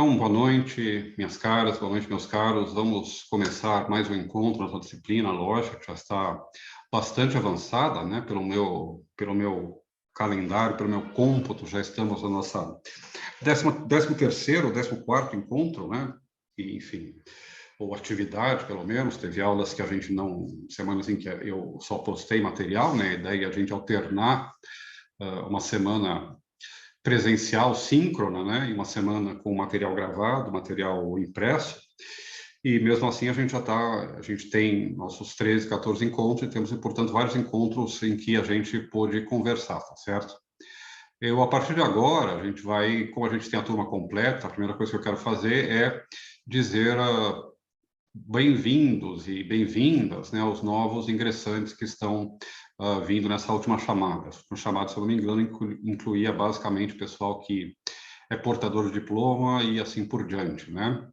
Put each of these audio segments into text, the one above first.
Então, boa noite, minhas caras, boa noite, meus caros. Vamos começar mais um encontro na sua disciplina, lógica, que já está bastante avançada, né? Pelo meu calendário, pelo meu cômputo, já estamos na nossa 13º, 14º encontro, né? E, enfim, ou atividade, pelo menos. Teve aulas que a gente não... Semanas em que eu só postei material, né? A ideia é a gente alternar uma semana presencial, síncrona, né? E uma semana com material gravado, material impresso. E mesmo assim a gente tem nossos 13, 14 encontros e temos, portanto, vários encontros em que a gente pôde conversar, tá certo? A partir de agora, a gente vai, como a gente tem a turma completa, a primeira coisa que eu quero fazer é dizer bem-vindos e bem-vindas, né, aos novos ingressantes que estão vindo nessa última chamada. Essa última chamada, se eu não me engano, incluía basicamente o pessoal que é portador de diploma e assim por diante, né?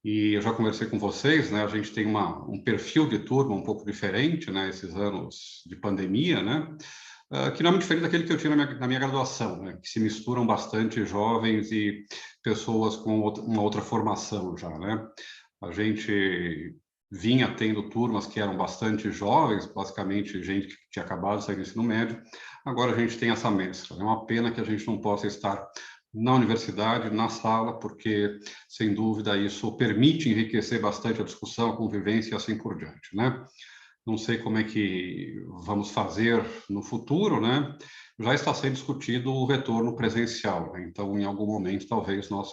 E eu já conversei com vocês, né? A gente tem um perfil de turma um pouco diferente, né? Esses anos de pandemia, né? Que não é muito diferente daquele que eu tinha na minha graduação, né? Que se misturam bastante jovens e pessoas com uma outra formação já, né? A gente vinha tendo turmas que eram bastante jovens, basicamente gente que tinha acabado de sair do ensino médio. Agora a gente tem essa mescla. É uma pena que a gente não possa estar na universidade, na sala, porque, sem dúvida, isso permite enriquecer bastante a discussão, a convivência e assim por diante, né? Não sei como é que vamos fazer no futuro, né? Já está sendo discutido o retorno presencial, né? Então, em algum momento, talvez nós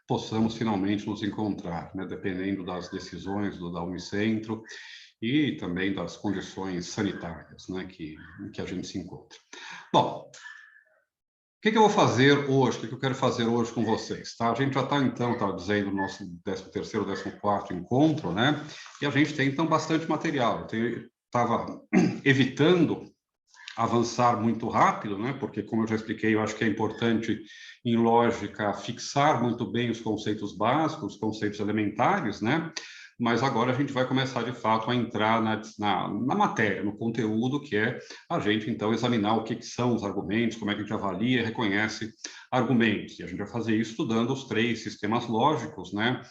possamos finalmente nos encontrar, né? Dependendo das decisões da Unicentro e também das condições sanitárias, né? Que a gente se encontra. Bom, o que eu vou fazer hoje? O que eu quero fazer hoje com vocês? Tá? A gente já está, então, estava dizendo, no nosso 13º, 14º encontro, né? E a gente tem, então, bastante material. Eu estava evitando avançar muito rápido, né? Porque, como eu já expliquei, eu acho que é importante, em lógica, fixar muito bem os conceitos básicos, os conceitos elementares, né? Mas agora a gente vai começar, de fato, a entrar na matéria, no conteúdo, que é a gente, então, examinar o que são os argumentos, como é que a gente avalia e reconhece argumentos. E a gente vai fazer isso estudando os 3 sistemas lógicos, né?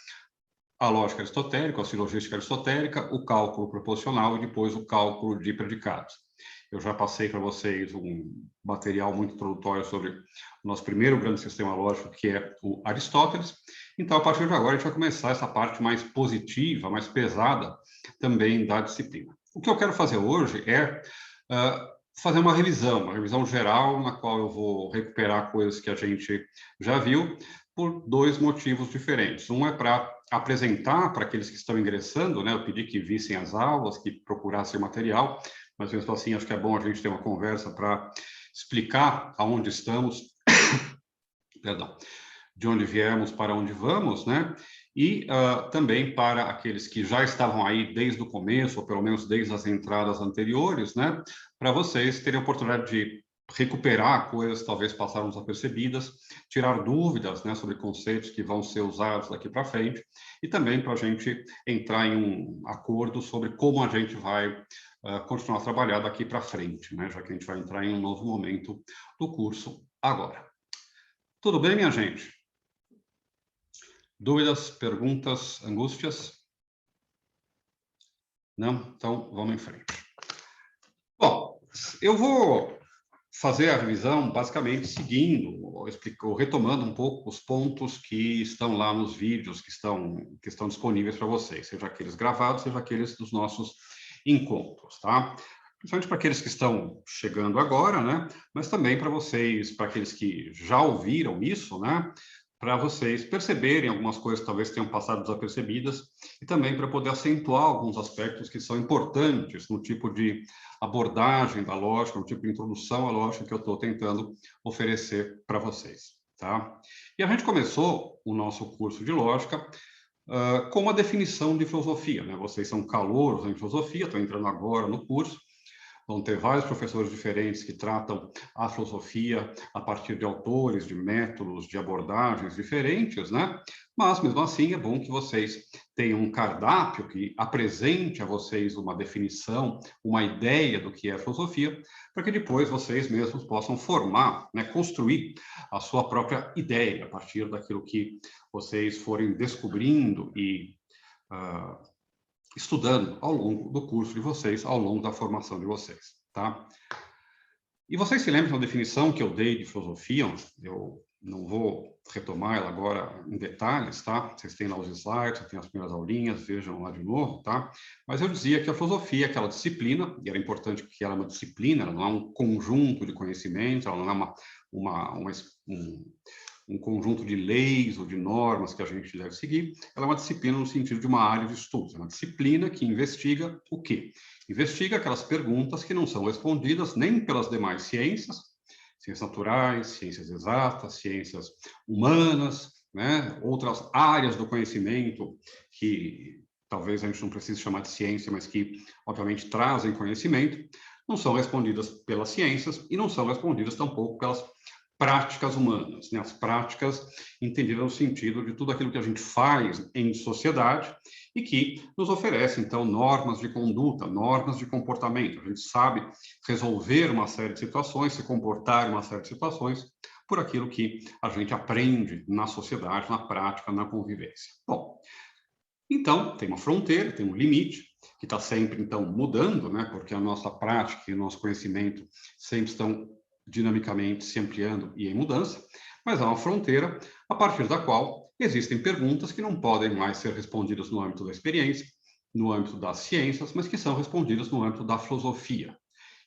A lógica aristotélica, a silogística aristotélica, o cálculo proposicional e depois o cálculo de predicados. Eu já passei para vocês um material muito introdutório sobre o nosso primeiro grande sistema lógico, que é o Aristóteles. Então, a partir de agora, a gente vai começar essa parte mais positiva, mais pesada também da disciplina. O que eu quero fazer hoje é fazer uma revisão geral, na qual eu vou recuperar coisas que a gente já viu, por 2 motivos diferentes. Um é para apresentar para aqueles que estão ingressando, né? Eu pedi que vissem as aulas, que procurassem o material, mas mesmo assim acho que é bom a gente ter uma conversa para explicar aonde estamos, perdão, de onde viemos para onde vamos, né? E também para aqueles que já estavam aí desde o começo, ou pelo menos desde as entradas anteriores, né? Para vocês terem a oportunidade de recuperar coisas que talvez passaram desapercebidas, tirar dúvidas, né, sobre conceitos que vão ser usados daqui para frente, e também para a gente entrar em um acordo sobre como a gente vai continuar a trabalhar daqui para frente, né, já que a gente vai entrar em um novo momento do curso agora. Tudo bem, minha gente? Dúvidas, perguntas, angústias? Não? Então, vamos em frente. Bom, eu vou fazer a revisão basicamente seguindo, ou retomando um pouco os pontos que estão lá nos vídeos que estão disponíveis para vocês, seja aqueles gravados, seja aqueles dos nossos encontros, tá? Principalmente para aqueles que estão chegando agora, né? Mas também para vocês, para aqueles que já ouviram isso, né? Para vocês perceberem algumas coisas que talvez tenham passado desapercebidas e também para poder acentuar alguns aspectos que são importantes no tipo de abordagem da lógica, no tipo de introdução à lógica que eu estou tentando oferecer para vocês, tá? E a gente começou o nosso curso de lógica com uma definição de filosofia, né? Vocês são calouros em filosofia, estão entrando agora no curso, vão ter vários professores diferentes que tratam a filosofia a partir de autores, de métodos, de abordagens diferentes, né? Mas, mesmo assim, é bom que vocês tenham um cardápio que apresente a vocês uma definição, uma ideia do que é filosofia, para que depois vocês mesmos possam formar, né, construir a sua própria ideia a partir daquilo que vocês forem descobrindo e estudando ao longo do curso de vocês, ao longo da formação de vocês, tá? E vocês se lembram da definição que eu dei de filosofia? Eu não vou retomar ela agora em detalhes, tá? Vocês têm lá os slides, vocês têm as primeiras aulinhas, vejam lá de novo, tá? Mas eu dizia que a filosofia é aquela disciplina, e era importante que ela é uma disciplina, ela não é um conjunto de conhecimentos, ela não é um conjunto de leis ou de normas que a gente deve seguir, ela é uma disciplina no sentido de uma área de estudos, é uma disciplina que investiga o quê? Investiga aquelas perguntas que não são respondidas nem pelas demais ciências, ciências naturais, ciências exatas, ciências humanas, né? Outras áreas do conhecimento que talvez a gente não precise chamar de ciência, mas que, obviamente, trazem conhecimento, não são respondidas pelas ciências e não são respondidas tampouco pelas práticas humanas, né? As práticas entendidas no sentido de tudo aquilo que a gente faz em sociedade e que nos oferece, então, normas de conduta, normas de comportamento. A gente sabe resolver uma série de situações, se comportar em uma série de situações, por aquilo que a gente aprende na sociedade, na prática, na convivência. Bom, então, tem uma fronteira, tem um limite, que está sempre, então, mudando, né? Porque a nossa prática e o nosso conhecimento sempre estão dinamicamente se ampliando e em mudança, mas há uma fronteira a partir da qual existem perguntas que não podem mais ser respondidas no âmbito da experiência, no âmbito das ciências, mas que são respondidas no âmbito da filosofia.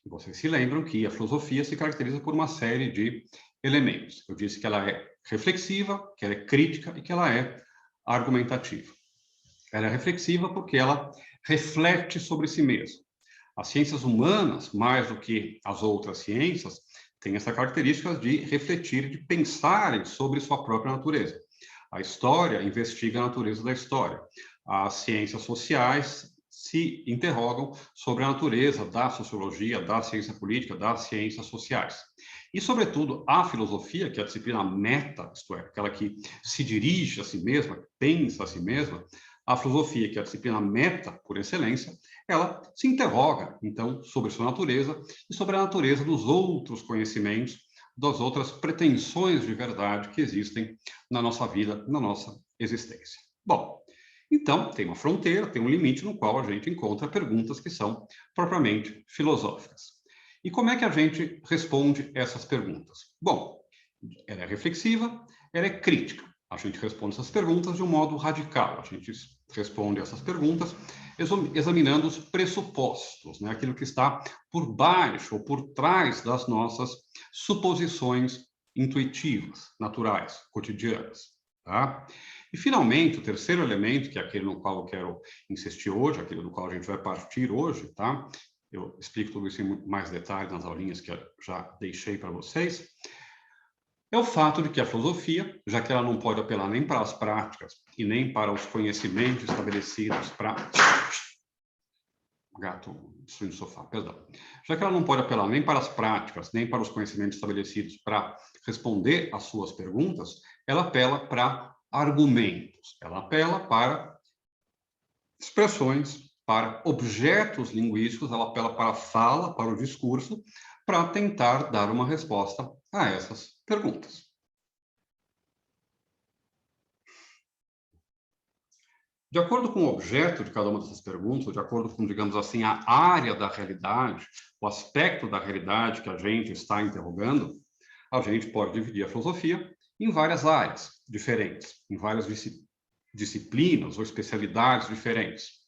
E vocês se lembram que a filosofia se caracteriza por uma série de elementos. Eu disse que ela é reflexiva, que ela é crítica e que ela é argumentativa. Ela é reflexiva porque ela reflete sobre si mesma. As ciências humanas, mais do que as outras ciências, têm essa característica de refletir, de pensarem sobre sua própria natureza. A história investiga a natureza da história. As ciências sociais se interrogam sobre a natureza da sociologia, da ciência política, das ciências sociais. E, sobretudo, a filosofia, que é a disciplina meta, isto é, aquela que se dirige a si mesma, pensa a si mesma, a filosofia, que é a disciplina meta por excelência, ela se interroga, então, sobre sua natureza e sobre a natureza dos outros conhecimentos, das outras pretensões de verdade que existem na nossa vida, na nossa existência. Bom, então, tem uma fronteira, tem um limite no qual a gente encontra perguntas que são propriamente filosóficas. E como é que a gente responde essas perguntas? Bom, ela é reflexiva, ela é crítica. A gente responde essas perguntas de um modo radical. A gente responde essas perguntas examinando os pressupostos, né? Aquilo que está por baixo ou por trás das nossas suposições intuitivas, naturais, cotidianas. Tá? E, finalmente, o terceiro elemento, que é aquele no qual eu quero insistir hoje, aquele do qual a gente vai partir hoje, tá? Eu explico tudo isso em mais detalhes nas aulinhas que eu já deixei para vocês, é o fato de que a filosofia, já que ela não pode apelar nem para as práticas e nem para os conhecimentos estabelecidos para... Gato destruindo o sofá, perdão. Já que ela não pode apelar nem para as práticas, nem para os conhecimentos estabelecidos para responder às suas perguntas, ela apela para argumentos, ela apela para expressões, para objetos linguísticos, ela apela para a fala, para o discurso, para tentar dar uma resposta a essas perguntas. De acordo com o objeto de cada uma dessas perguntas, de acordo com, digamos assim, a área da realidade, o aspecto da realidade que a gente está interrogando, a gente pode dividir a filosofia em várias áreas diferentes, em várias disciplinas ou especialidades diferentes.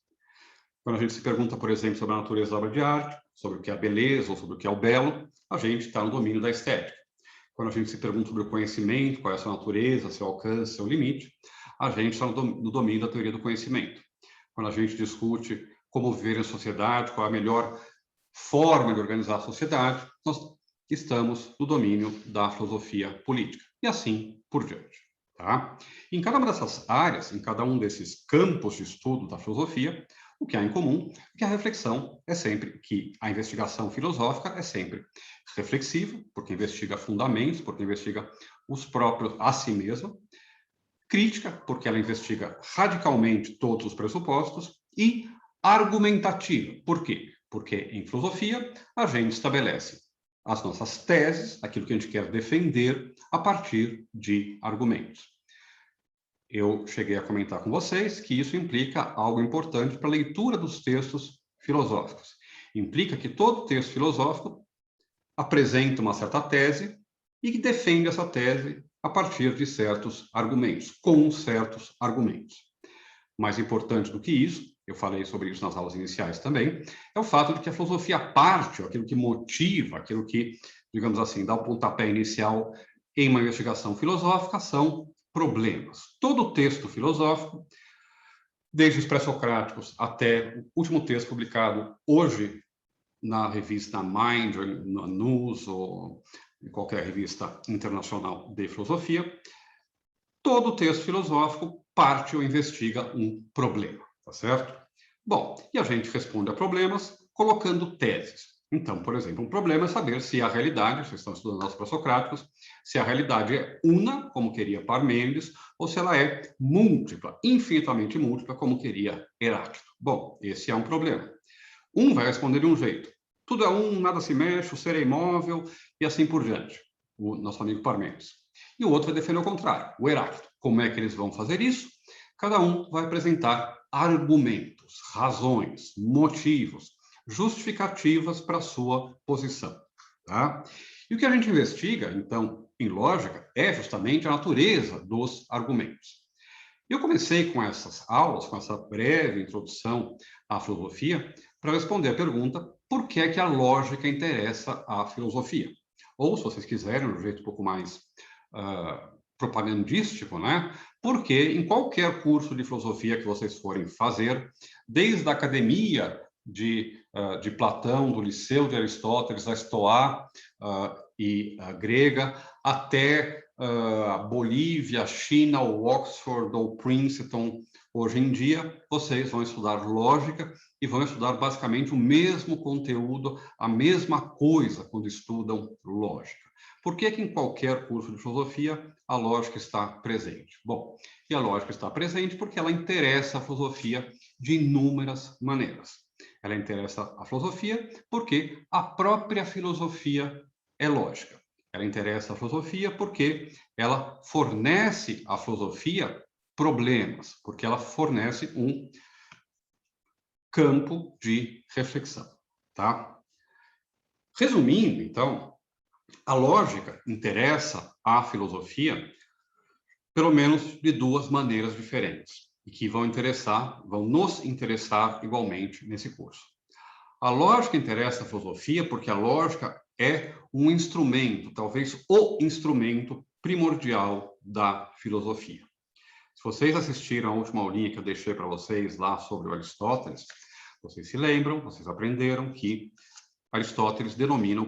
Quando a gente se pergunta, por exemplo, sobre a natureza da obra de arte, sobre o que é a beleza ou sobre o que é o belo, a gente está no domínio da estética. Quando a gente se pergunta sobre o conhecimento, qual é a sua natureza, seu alcance, seu limite, a gente está no domínio da teoria do conhecimento. Quando a gente discute como viver em sociedade, qual é a melhor forma de organizar a sociedade, nós estamos no domínio da filosofia política. E assim por diante. Tá? Em cada uma dessas áreas, em cada um desses campos de estudo da filosofia, O que há em comum é que a reflexão é sempre, que a investigação filosófica é sempre reflexiva, porque investiga fundamentos, porque investiga os próprios a si mesma, crítica, porque ela investiga radicalmente todos os pressupostos, e argumentativa. Por quê? Porque em filosofia a gente estabelece as nossas teses, aquilo que a gente quer defender, a partir de argumentos. Eu cheguei a comentar com vocês que isso implica algo importante para a leitura dos textos filosóficos. Implica que todo texto filosófico apresenta uma certa tese e que defende essa tese a partir de certos argumentos, com certos argumentos. Mais importante do que isso, eu falei sobre isso nas aulas iniciais também, é o fato de que a filosofia parte, aquilo que motiva, aquilo que, digamos assim, dá o pontapé inicial em uma investigação filosófica, são problemas. Todo texto filosófico, desde os pré-socráticos até o último texto publicado hoje na revista Mind, ou na Nus, ou em qualquer revista internacional de filosofia, todo texto filosófico parte ou investiga um problema, tá certo? Bom, e a gente responde a problemas colocando teses. Então, por exemplo, um problema é saber se a realidade, vocês estão estudando os pré-socráticos, se a realidade é una, como queria Parmênides, ou se ela é múltipla, infinitamente múltipla, como queria Heráclito. Bom, esse é um problema. Um vai responder de um jeito. Tudo é um, nada se mexe, o ser é imóvel, e assim por diante. O nosso amigo Parmênides. E o outro vai defender o contrário, o Heráclito. Como é que eles vão fazer isso? Cada um vai apresentar argumentos, razões, motivos, justificativas para a sua posição. Tá? E o que a gente investiga, então, em lógica, é justamente a natureza dos argumentos. Eu comecei com essas aulas, com essa breve introdução à filosofia, para responder a pergunta: por que é que a lógica interessa à filosofia? Ou, se vocês quiserem, de um jeito um pouco mais propagandístico, né? Porque em qualquer curso de filosofia que vocês forem fazer, desde a academia de Platão, do Liceu de Aristóteles, a Estoá e a grega, até a Bolívia, a China, o Oxford ou Princeton, hoje em dia, vocês vão estudar lógica e vão estudar basicamente o mesmo conteúdo, a mesma coisa quando estudam lógica. Por que que em qualquer curso de filosofia a lógica está presente? Bom, e a lógica está presente porque ela interessa a filosofia de inúmeras maneiras. Ela interessa a filosofia porque a própria filosofia é lógica. Ela interessa a filosofia porque ela fornece à filosofia problemas, porque ela fornece um campo de reflexão, tá? Resumindo, então, a lógica interessa à filosofia pelo menos de duas maneiras diferentes e que vão nos interessar igualmente nesse curso. A lógica interessa a filosofia porque a lógica é um instrumento, talvez o instrumento primordial da filosofia. Se vocês assistiram a última aulinha que eu deixei para vocês lá sobre o Aristóteles, vocês se lembram, vocês aprenderam que Aristóteles denomina,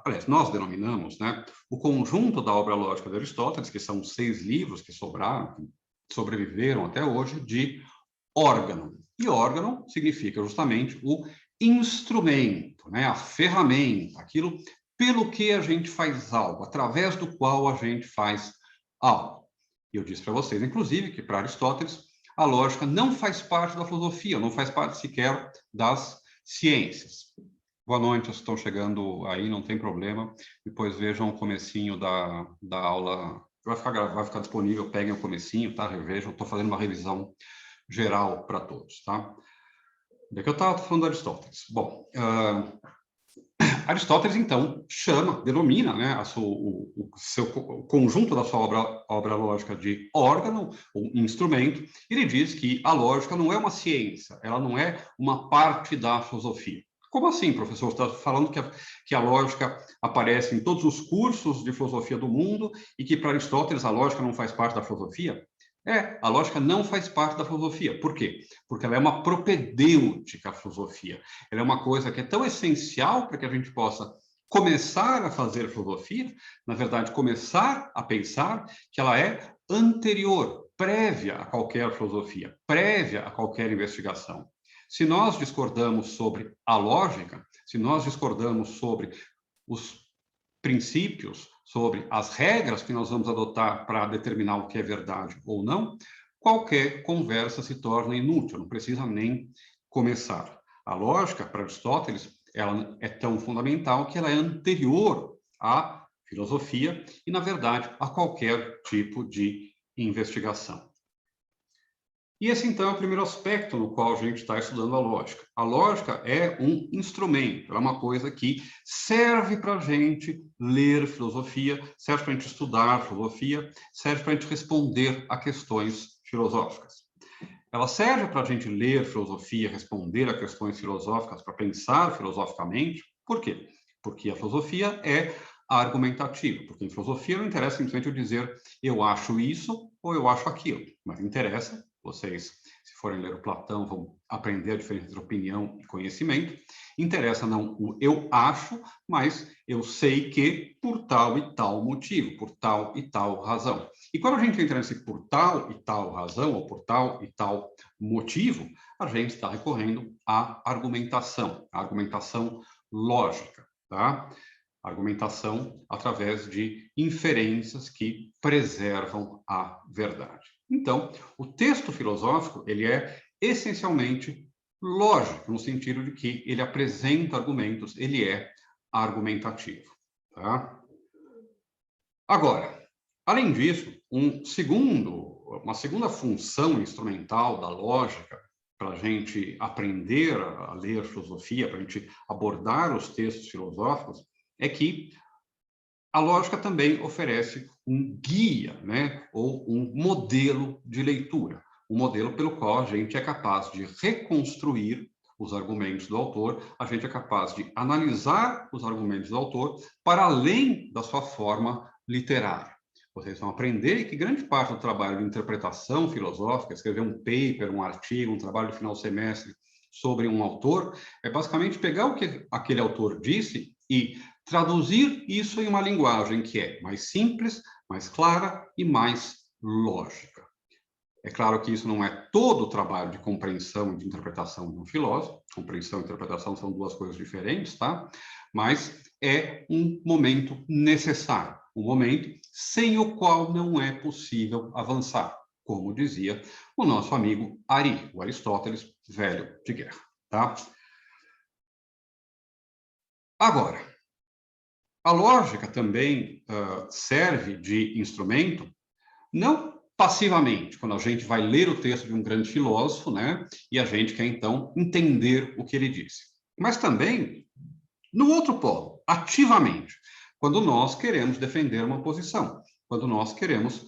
aliás, nós denominamos, né, o conjunto da obra lógica de Aristóteles, que são 6 livros que sobraram, que sobreviveram até hoje, de órgão. E órgão significa justamente o instrumento, né, a ferramenta, aquilo pelo que a gente faz algo, através do qual a gente faz algo. E eu disse para vocês, inclusive, que para Aristóteles a lógica não faz parte da filosofia, não faz parte sequer das ciências. Boa noite, vocês estão chegando aí, não tem problema. Depois vejam o comecinho da aula, vai ficar disponível, peguem o comecinho, tá? Revejam, estou fazendo uma revisão geral para todos, tá? Onde é que eu estava falando de Aristóteles? Bom, Aristóteles, então, denomina, né, o conjunto da sua obra lógica de órgão, ou instrumento. Ele diz que a lógica não é uma ciência, ela não é uma parte da filosofia. Como assim, professor? Você está falando que a lógica aparece em todos os cursos de filosofia do mundo e que, para Aristóteles, a lógica não faz parte da filosofia? A lógica não faz parte da filosofia. Por quê? Porque ela é uma propedêutica à filosofia. Ela é uma coisa que é tão essencial para que a gente possa começar a fazer filosofia, na verdade, começar a pensar que ela é anterior, prévia a qualquer filosofia, prévia a qualquer investigação. Se nós discordamos sobre a lógica, se nós discordamos sobre os princípios, sobre as regras que nós vamos adotar para determinar o que é verdade ou não, qualquer conversa se torna inútil, não precisa nem começar. A lógica, para Aristóteles, ela é tão fundamental que ela é anterior à filosofia e, na verdade, a qualquer tipo de investigação. E esse, então, é o primeiro aspecto no qual a gente está estudando a lógica. A lógica é um instrumento, é uma coisa que serve para a gente ler filosofia, serve para a gente estudar filosofia, serve para a gente responder a questões filosóficas. Ela serve para a gente ler filosofia, responder a questões filosóficas, para pensar filosoficamente. Por quê? Porque a filosofia é argumentativa, porque em filosofia não interessa simplesmente eu dizer eu acho isso ou eu acho aquilo, mas interessa, vocês, se forem ler o Platão, vão aprender a diferença entre opinião e conhecimento. Interessa não o eu acho, mas eu sei que por tal e tal motivo, por tal e tal razão. E quando a gente entra nesse por tal e tal razão, ou por tal e tal motivo, a gente está recorrendo à argumentação, a argumentação lógica, tá? Argumentação através de inferências que preservam a verdade. Então, o texto filosófico, ele é essencialmente lógico, no sentido de que ele apresenta argumentos, ele é argumentativo. Tá? Agora, além disso, uma segunda função instrumental da lógica para a gente aprender a ler filosofia, para a gente abordar os textos filosóficos, é que a lógica também oferece um guia, né, ou um modelo de leitura, um modelo pelo qual a gente é capaz de reconstruir os argumentos do autor, a gente é capaz de analisar os argumentos do autor para além da sua forma literária. Vocês vão aprender que grande parte do trabalho de interpretação filosófica, escrever um paper, um artigo, um trabalho de final de semestre sobre um autor, é basicamente pegar o que aquele autor disse e traduzir isso em uma linguagem que é mais simples, mais clara e mais lógica. É claro que isso não é todo o trabalho de compreensão e de interpretação de um filósofo. Compreensão e interpretação são duas coisas diferentes, tá? Mas é um momento necessário, um momento sem o qual não é possível avançar, como dizia o nosso amigo Ari, o Aristóteles, velho de guerra, tá? Agora, a lógica também serve de instrumento, não passivamente, quando a gente vai ler o texto de um grande filósofo, né, e a gente quer, então, entender o que ele disse. Mas também, no outro polo, ativamente, quando nós queremos defender uma posição, quando nós queremos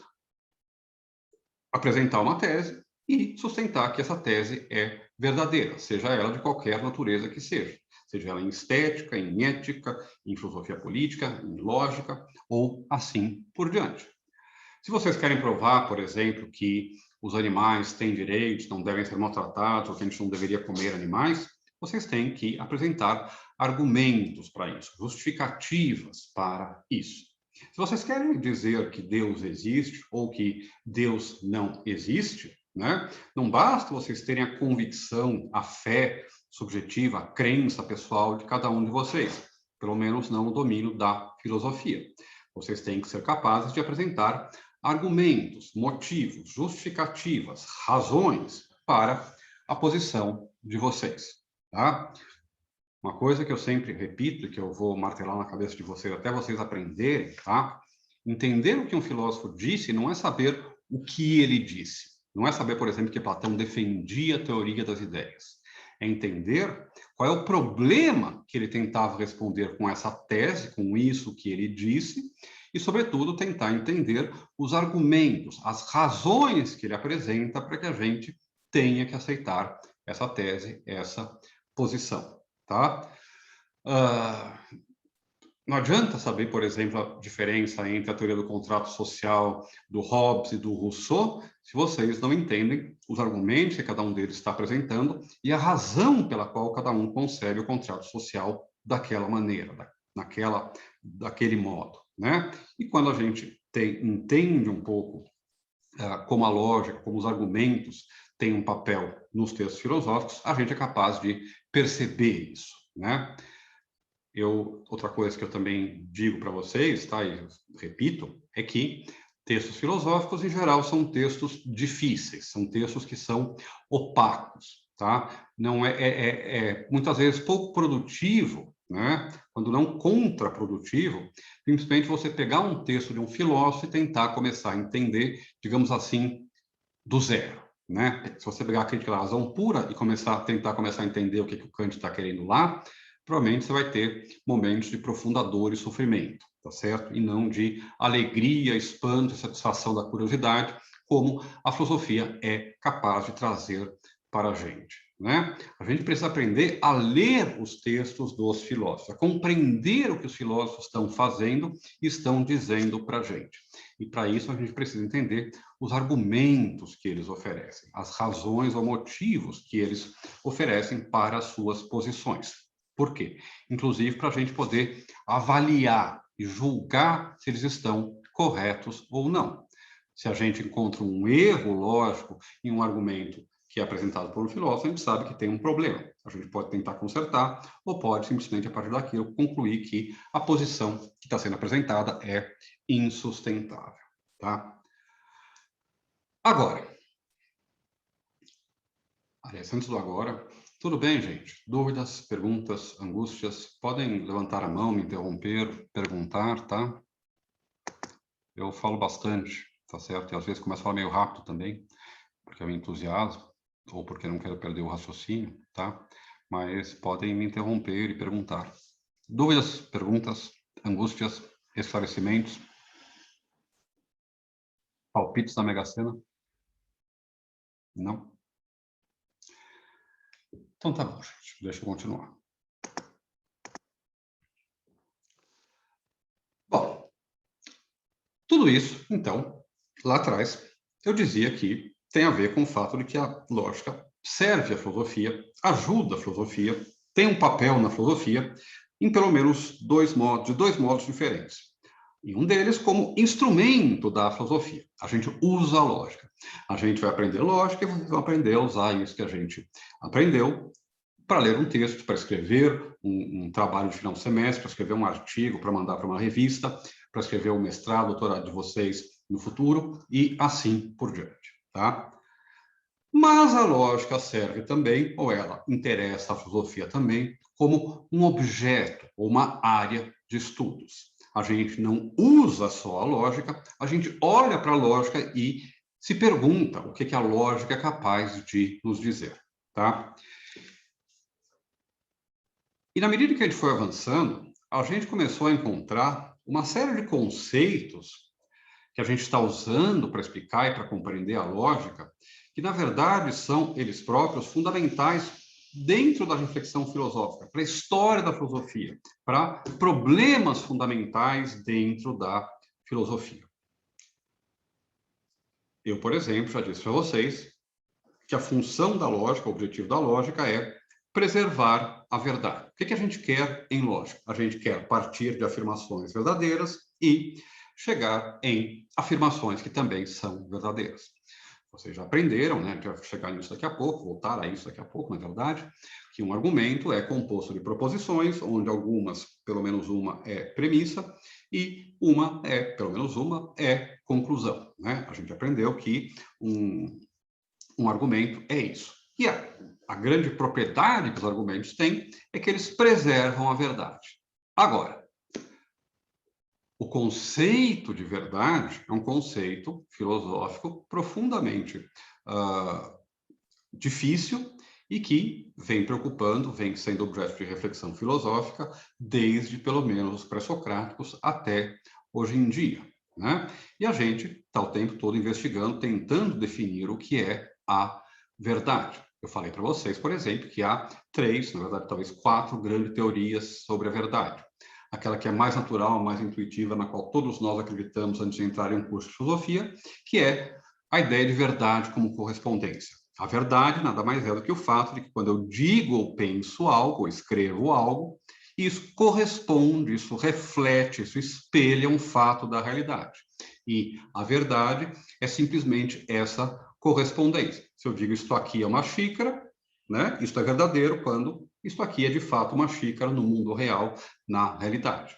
apresentar uma tese e sustentar que essa tese é verdadeira, seja ela de qualquer natureza que seja ela em estética, em ética, em filosofia política, em lógica, ou assim por diante. Se vocês querem provar, por exemplo, que os animais têm direitos, não devem ser maltratados, ou que a gente não deveria comer animais, vocês têm que apresentar argumentos para isso, justificativas para isso. Se vocês querem dizer que Deus existe ou que Deus não existe, né, não basta vocês terem a convicção, a fé subjetiva, a crença pessoal de cada um de vocês, pelo menos não o domínio da filosofia. Vocês têm que ser capazes de apresentar argumentos, motivos, justificativas, razões para a posição de vocês, tá? Uma coisa que eu sempre repito, que eu vou martelar na cabeça de vocês até vocês aprenderem, tá? Entender o que um filósofo disse não é saber o que ele disse. Não é saber, por exemplo, que Platão defendia a teoria das ideias. É entender qual é o problema que ele tentava responder com essa tese, com isso que ele disse, e, sobretudo, tentar entender os argumentos, as razões que ele apresenta para que a gente tenha que aceitar essa tese, essa posição, tá? Não adianta saber, por exemplo, a diferença entre a teoria do contrato social do Hobbes e do Rousseau, se vocês não entendem os argumentos que cada um deles está apresentando e a razão pela qual cada um concebe o contrato social daquela maneira, daquele modo, né? E quando a gente entende um pouco como a lógica, como os argumentos tem um papel nos textos filosóficos, a gente é capaz de perceber isso, né? Outra coisa que eu também digo para vocês, tá, e repito, é que textos filosóficos, em geral, são textos difíceis, são textos que são opacos, tá? Não é muitas vezes pouco produtivo, né? Quando não contraprodutivo, simplesmente você pegar um texto de um filósofo e tentar começar a entender, digamos assim, do zero, né? Se você pegar a crítica da razão pura e tentar começar a entender o que o Kant está querendo lá, provavelmente você vai ter momentos de profunda dor e sofrimento, tá certo? E não de alegria, espanto e satisfação da curiosidade, como a filosofia é capaz de trazer para a gente, né? A gente precisa aprender a ler os textos dos filósofos, a compreender o que os filósofos estão fazendo e estão dizendo para a gente. E para isso a gente precisa entender os argumentos que eles oferecem, as razões ou motivos que eles oferecem para as suas posições. Por quê? Inclusive para a gente poder avaliar e julgar se eles estão corretos ou não. Se a gente encontra um erro lógico em um argumento que é apresentado por um filósofo, a gente sabe que tem um problema. A gente pode tentar consertar ou pode simplesmente, a partir daquilo, concluir que a posição que está sendo apresentada é insustentável, tá? Agora, aliás, antes do agora, tudo bem, gente? Dúvidas, perguntas, angústias, podem levantar a mão, me interromper, perguntar, tá? Eu falo bastante, tá certo? E às vezes começo a falar meio rápido também, porque eu me entusiasmo, ou porque não quero perder o raciocínio, tá? Mas podem me interromper e perguntar. Dúvidas, perguntas, angústias, esclarecimentos, palpites da Mega Sena? Não? Então tá bom, gente. Deixa eu continuar. Bom, tudo isso, então, lá atrás, eu dizia que tem a ver com o fato de que a lógica serve à filosofia, ajuda a filosofia, tem um papel na filosofia, em pelo menos dois modos diferentes. E um deles como instrumento da filosofia. A gente usa a lógica. A gente vai aprender lógica e vai aprender a usar isso que a gente aprendeu para ler um texto, para escrever um trabalho de final de semestre, para escrever um artigo, para mandar para uma revista, para escrever o mestrado, doutorado de vocês no futuro e assim por diante, tá? Mas a lógica serve também, ou ela interessa a filosofia também, como um objeto ou uma área de estudos. A gente não usa só a lógica, a gente olha para a lógica e se pergunta o que a lógica é capaz de nos dizer, tá? E na medida que a gente foi avançando, a gente começou a encontrar uma série de conceitos que a gente está usando para explicar e para compreender a lógica, que na verdade são eles próprios fundamentais dentro da reflexão filosófica, para a história da filosofia, para problemas fundamentais dentro da filosofia. Eu, por exemplo, já disse para vocês que a função da lógica, o objetivo da lógica é preservar a verdade. O que a gente quer em lógica? A gente quer partir de afirmações verdadeiras e chegar em afirmações que também são verdadeiras. Vocês já aprenderam, né? A gente vai chegar nisso daqui a pouco, voltar a isso daqui a pouco, na verdade, que um argumento é composto de proposições, onde algumas, pelo menos uma, é premissa, e pelo menos uma, é conclusão, né? A gente aprendeu que um argumento é isso. E a grande propriedade que os argumentos têm é que eles preservam a verdade. Agora, o conceito de verdade é um conceito filosófico profundamente difícil e que vem preocupando, vem sendo objeto de reflexão filosófica desde, pelo menos, os pré-socráticos até hoje em dia, né? E a gente está o tempo todo investigando, tentando definir o que é a verdade. Eu falei para vocês, por exemplo, que há 3, na verdade, talvez 4 grandes teorias sobre a verdade. Aquela que é mais natural, mais intuitiva, na qual todos nós acreditamos antes de entrar em um curso de filosofia, que é a ideia de verdade como correspondência. A verdade nada mais é do que o fato de que quando eu digo ou penso algo, ou escrevo algo, isso corresponde, isso reflete, isso espelha um fato da realidade. E a verdade é simplesmente essa correspondência. Se eu digo isto aqui é uma xícara, né? Isto é verdadeiro quando isto aqui é de fato uma xícara no mundo real, na realidade.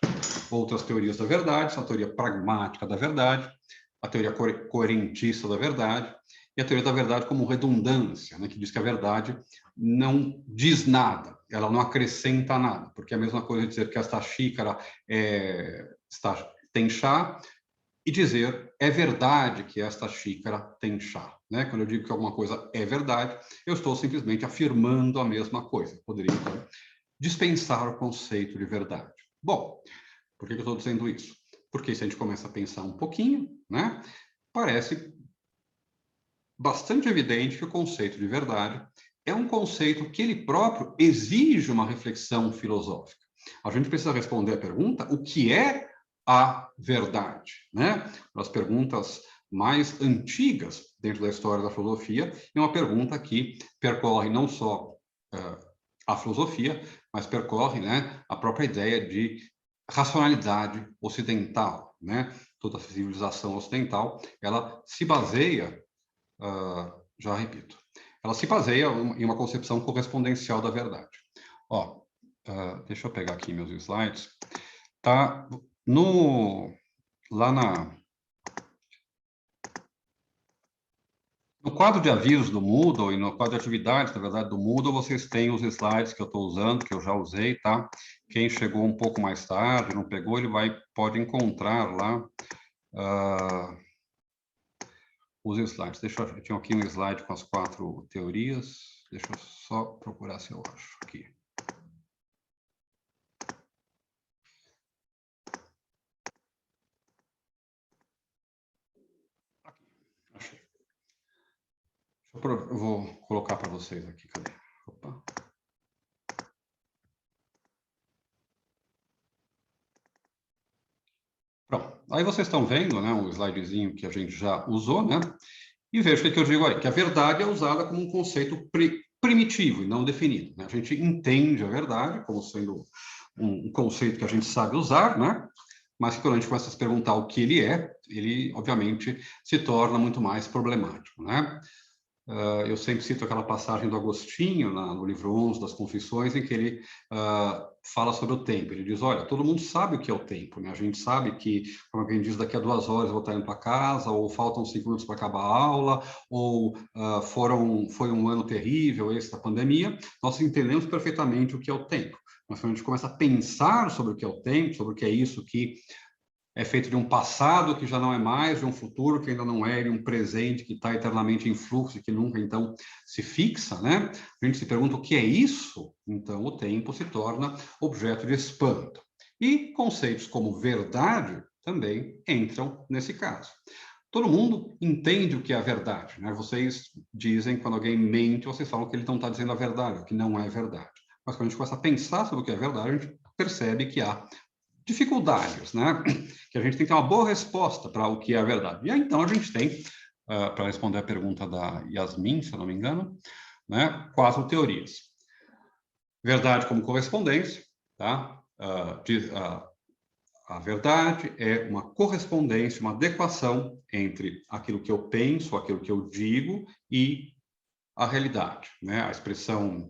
Outras teorias da verdade são a teoria pragmática da verdade, a teoria coerentista da verdade e a teoria da verdade como redundância, né? Que diz que a verdade não diz nada, ela não acrescenta nada, porque é a mesma coisa dizer que esta xícara tem chá e dizer é verdade que esta xícara tem chá. Né? Quando eu digo que alguma coisa é verdade, eu estou simplesmente afirmando a mesma coisa. Poderia, então, dispensar o conceito de verdade. Bom, por que eu estou dizendo isso? Porque se a gente começa a pensar um pouquinho, né, parece bastante evidente que o conceito de verdade é um conceito que ele próprio exige uma reflexão filosófica. A gente precisa responder a pergunta, o que é a verdade? Né? As perguntas mais antigas dentro da história da filosofia, é uma pergunta que percorre não só a filosofia, mas percorre, né, a própria ideia de racionalidade ocidental. Né? Toda a civilização ocidental, ela se baseia, já repito, ela se baseia em uma concepção correspondencial da verdade. Ó, deixa eu pegar aqui meus slides. Tá lá no quadro de avisos do Moodle e no quadro de atividades, na verdade, do Moodle, vocês têm os slides que eu estou usando, que eu já usei, tá? Quem chegou um pouco mais tarde, não pegou, ele pode encontrar lá os slides. Eu tinha aqui um slide com as 4 teorias. Deixa eu só procurar se eu acho aqui. Achei. Eu vou colocar para vocês aqui. Cadê? Opa. Pronto. Aí vocês estão vendo, né, um slidezinho que a gente já usou, né? E veja o que eu digo aí, que a verdade é usada como um conceito primitivo e não definido. Né? A gente entende a verdade como sendo um conceito que a gente sabe usar, né? Mas que quando a gente começa a se perguntar o que ele, obviamente, se torna muito mais problemático, né? Eu sempre cito aquela passagem do Agostinho, no livro 11 das Confissões, em que ele fala sobre o tempo. Ele diz, olha, todo mundo sabe o que é o tempo, né? A gente sabe que, como alguém diz, daqui a 2 horas eu vou estar indo para casa, ou faltam 5 minutos para acabar a aula, ou foi um ano terrível, esse da pandemia. Nós entendemos perfeitamente o que é o tempo. Mas quando a gente começa a pensar sobre o que é o tempo, sobre o que é isso que é feito de um passado que já não é mais, de um futuro que ainda não é, de um presente que está eternamente em fluxo e que nunca, então, se fixa, né? A gente se pergunta o que é isso? Então, o tempo se torna objeto de espanto. E conceitos como verdade também entram nesse caso. Todo mundo entende o que é a verdade, né? Vocês dizem, quando alguém mente, vocês falam que ele não está dizendo a verdade, que não é verdade. Mas quando a gente começa a pensar sobre o que é verdade, a gente percebe que há dificuldades, né? Que a gente tem que ter uma boa resposta para o que é a verdade. E aí, então, a gente tem, para responder a pergunta da Yasmin, se eu não me engano, né, 4 teorias. Verdade como correspondência, tá? A verdade é uma correspondência, uma adequação entre aquilo que eu penso, aquilo que eu digo e a realidade, né? A expressão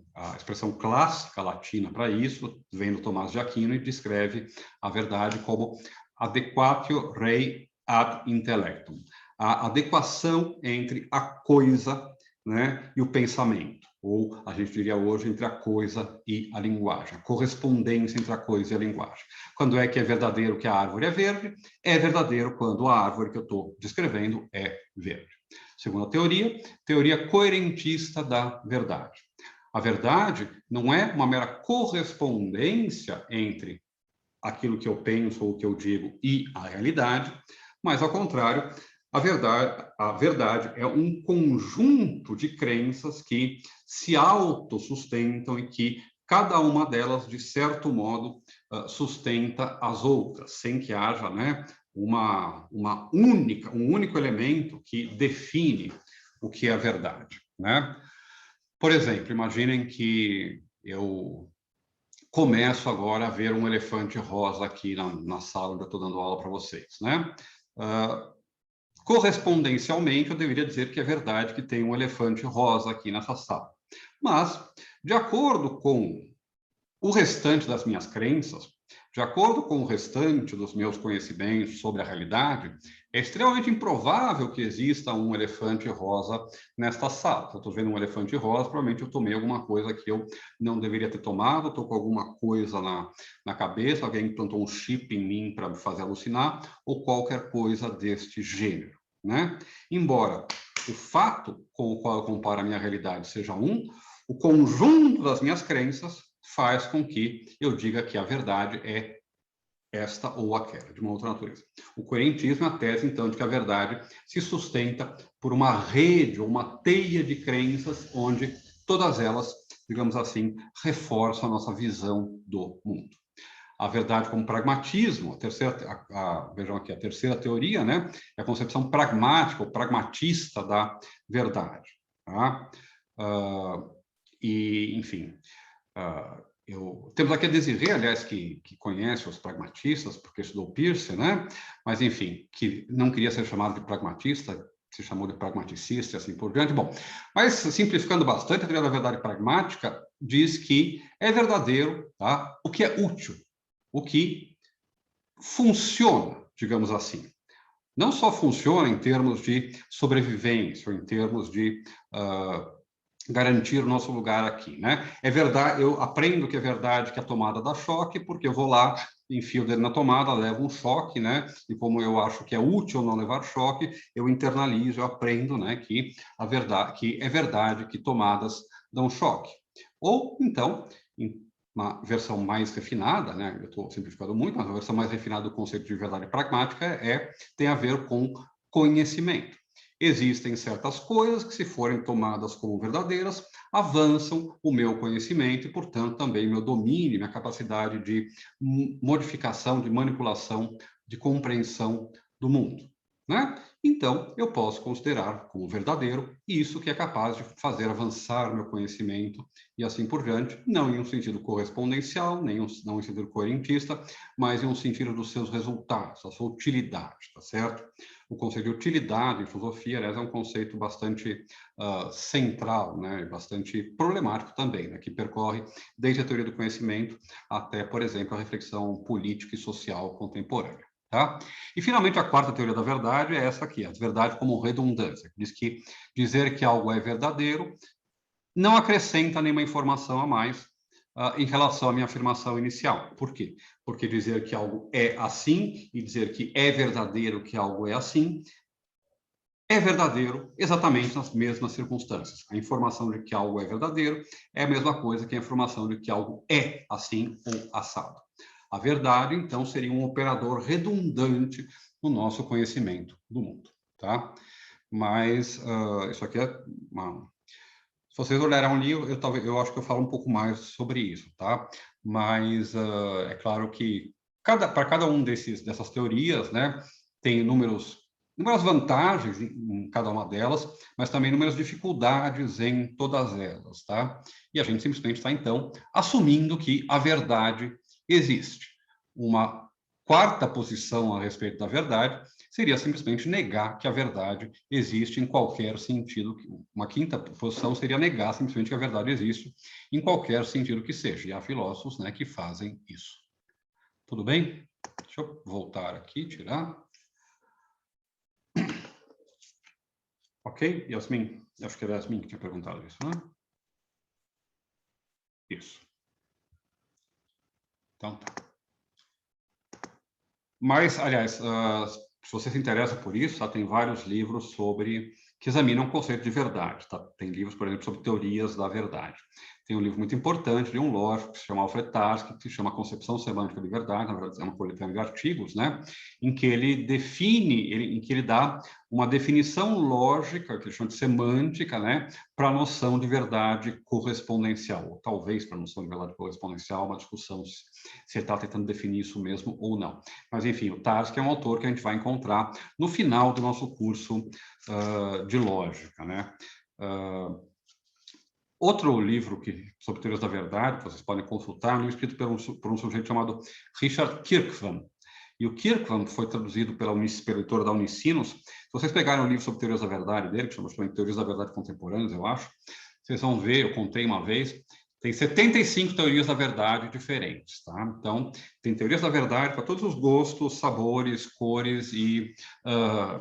clássica latina para isso vem do Tomás de Aquino e descreve a verdade como adequatio rei ad intellectum, a adequação entre a coisa, né, e o pensamento, ou a gente diria hoje entre a coisa e a linguagem, a correspondência entre a coisa e a linguagem. Quando é que é verdadeiro que a árvore é verde? É verdadeiro quando a árvore que eu estou descrevendo é verde. Segunda teoria coerentista da verdade. A verdade não é uma mera correspondência entre aquilo que eu penso ou que eu digo e a realidade, mas, ao contrário, a verdade é um conjunto de crenças que se autossustentam e que cada uma delas, de certo modo, sustenta as outras, sem que haja, né, um único elemento que define o que é a verdade, né? Por exemplo, imaginem que eu começo agora a ver um elefante rosa aqui na sala onde eu estou dando aula para vocês, né? correspondencialmente, eu deveria dizer que é verdade que tem um elefante rosa aqui nessa sala. Mas, de acordo com o restante das minhas crenças, de acordo com o restante dos meus conhecimentos sobre a realidade, é extremamente improvável que exista um elefante rosa nesta sala. Se eu estou vendo um elefante rosa, provavelmente eu tomei alguma coisa que eu não deveria ter tomado, estou com alguma coisa na cabeça, alguém plantou um chip em mim para me fazer alucinar, ou qualquer coisa deste gênero, né? Embora o fato com o qual eu comparo a minha realidade seja o conjunto das minhas crenças faz com que eu diga que a verdade é esta ou aquela, de uma outra natureza. O coerentismo é a tese, então, de que a verdade se sustenta por uma rede ou uma teia de crenças onde todas elas, digamos assim, reforçam a nossa visão do mundo. A verdade como pragmatismo, vejam aqui, a terceira teoria, né, é a concepção pragmática ou pragmatista da verdade. Tá? Enfim, temos aqui a Desirê, aliás, que conhece os pragmatistas, porque estudou Peirce, né? Mas, enfim, que não queria ser chamado de pragmatista, se chamou de pragmaticista e assim por diante. Bom, mas simplificando bastante, a teoria da verdade pragmática diz que é verdadeiro, tá? O que é útil, o que funciona, digamos assim. Não só funciona em termos de sobrevivência, ou em termos de garantir o nosso lugar aqui, né? É verdade, eu aprendo que é verdade que a tomada dá choque, porque eu vou lá, enfio o dedo na tomada, levo um choque, né? E como eu acho que é útil não levar choque, eu internalizo, eu aprendo, né, que é verdade que tomadas dão choque. Ou então, em uma versão mais refinada, né? Eu estou simplificando muito, mas a versão mais refinada do conceito de verdade pragmática tem a ver com conhecimento. Existem certas coisas que, se forem tomadas como verdadeiras, avançam o meu conhecimento e, portanto, também meu domínio, minha capacidade de modificação, de manipulação, de compreensão do mundo, né? Então, eu posso considerar como verdadeiro isso que é capaz de fazer avançar meu conhecimento e assim por diante, não em um sentido correspondencial, não em um sentido coerentista, mas em um sentido dos seus resultados, da sua utilidade, tá certo? O conceito de utilidade em filosofia, aliás, é um conceito bastante central, né, bastante problemático também, né, que percorre desde a teoria do conhecimento até, por exemplo, a reflexão política e social contemporânea. Tá? E, finalmente, a quarta teoria da verdade é essa aqui, a verdade como redundância, que diz que dizer que algo é verdadeiro não acrescenta nenhuma informação a mais em relação à minha afirmação inicial. Por quê? Porque dizer que algo é assim e dizer que é verdadeiro que algo é assim é verdadeiro exatamente nas mesmas circunstâncias. A informação de que algo é verdadeiro é a mesma coisa que a informação de que algo é assim ou assado. A verdade, então, seria um operador redundante no nosso conhecimento do mundo, tá? Mas isso aqui é se vocês olharem um livro, eu acho que eu falo um pouco mais sobre isso, tá? Mas é claro que para cada um dessas teorias, né, tem inúmeras vantagens em cada uma delas, mas também inúmeras dificuldades em todas elas, tá? E a gente simplesmente está, então, assumindo que a verdade existe. Uma quarta posição a respeito da verdade seria simplesmente negar que a verdade existe em qualquer sentido. Uma quinta posição seria negar simplesmente que a verdade existe em qualquer sentido que seja. E há filósofos, né, que fazem isso. Tudo bem? Deixa eu voltar aqui, tirar. Ok? Yasmin? Acho que era Yasmin que tinha perguntado isso, né? Isso. Então, tá. Mas, aliás, se você se interessa por isso, tá, tem vários livros que examinam o conceito de verdade. Tá? Tem livros, por exemplo, sobre teorias da verdade. Tem um livro muito importante de um lógico que se chama Alfred Tarski, que se chama Concepção Semântica de Verdade, na verdade é uma coletânea de artigos, né, em que ele em que ele dá uma definição lógica, que ele chama de semântica, né, para a noção de verdade correspondencial, ou talvez para a noção de verdade correspondencial, uma discussão se ele está tentando definir isso mesmo ou não. Mas, enfim, o Tarski é um autor que a gente vai encontrar no final do nosso curso de lógica, né? Outro livro sobre teorias da verdade, que vocês podem consultar, é um livro escrito por um sujeito chamado Richard Kirkvan. E o Kirkland foi traduzido pela editora da Unicinos. Se vocês pegarem o livro sobre teorias da verdade dele, que chama Teorias da Verdade Contemporâneas, eu acho, vocês vão ver, eu contei uma vez, tem 75 teorias da verdade diferentes, tá? Então, tem teorias da verdade para todos os gostos, sabores, cores e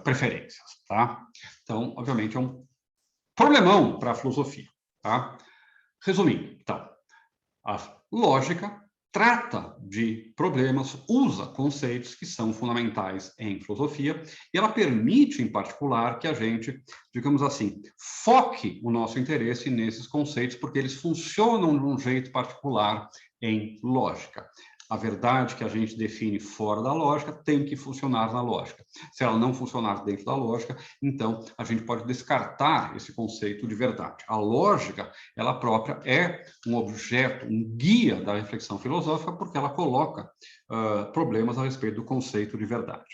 preferências, tá? Então, obviamente, é um problemão para a filosofia, tá? Resumindo, então, a lógica trata de problemas, usa conceitos que são fundamentais em filosofia, e ela permite, em particular, que a gente, digamos assim, foque o nosso interesse nesses conceitos, porque eles funcionam de um jeito particular em lógica. A verdade que a gente define fora da lógica tem que funcionar na lógica. Se ela não funcionar dentro da lógica, então a gente pode descartar esse conceito de verdade. A lógica, ela própria é um objeto, um guia da reflexão filosófica, porque ela coloca problemas a respeito do conceito de verdade.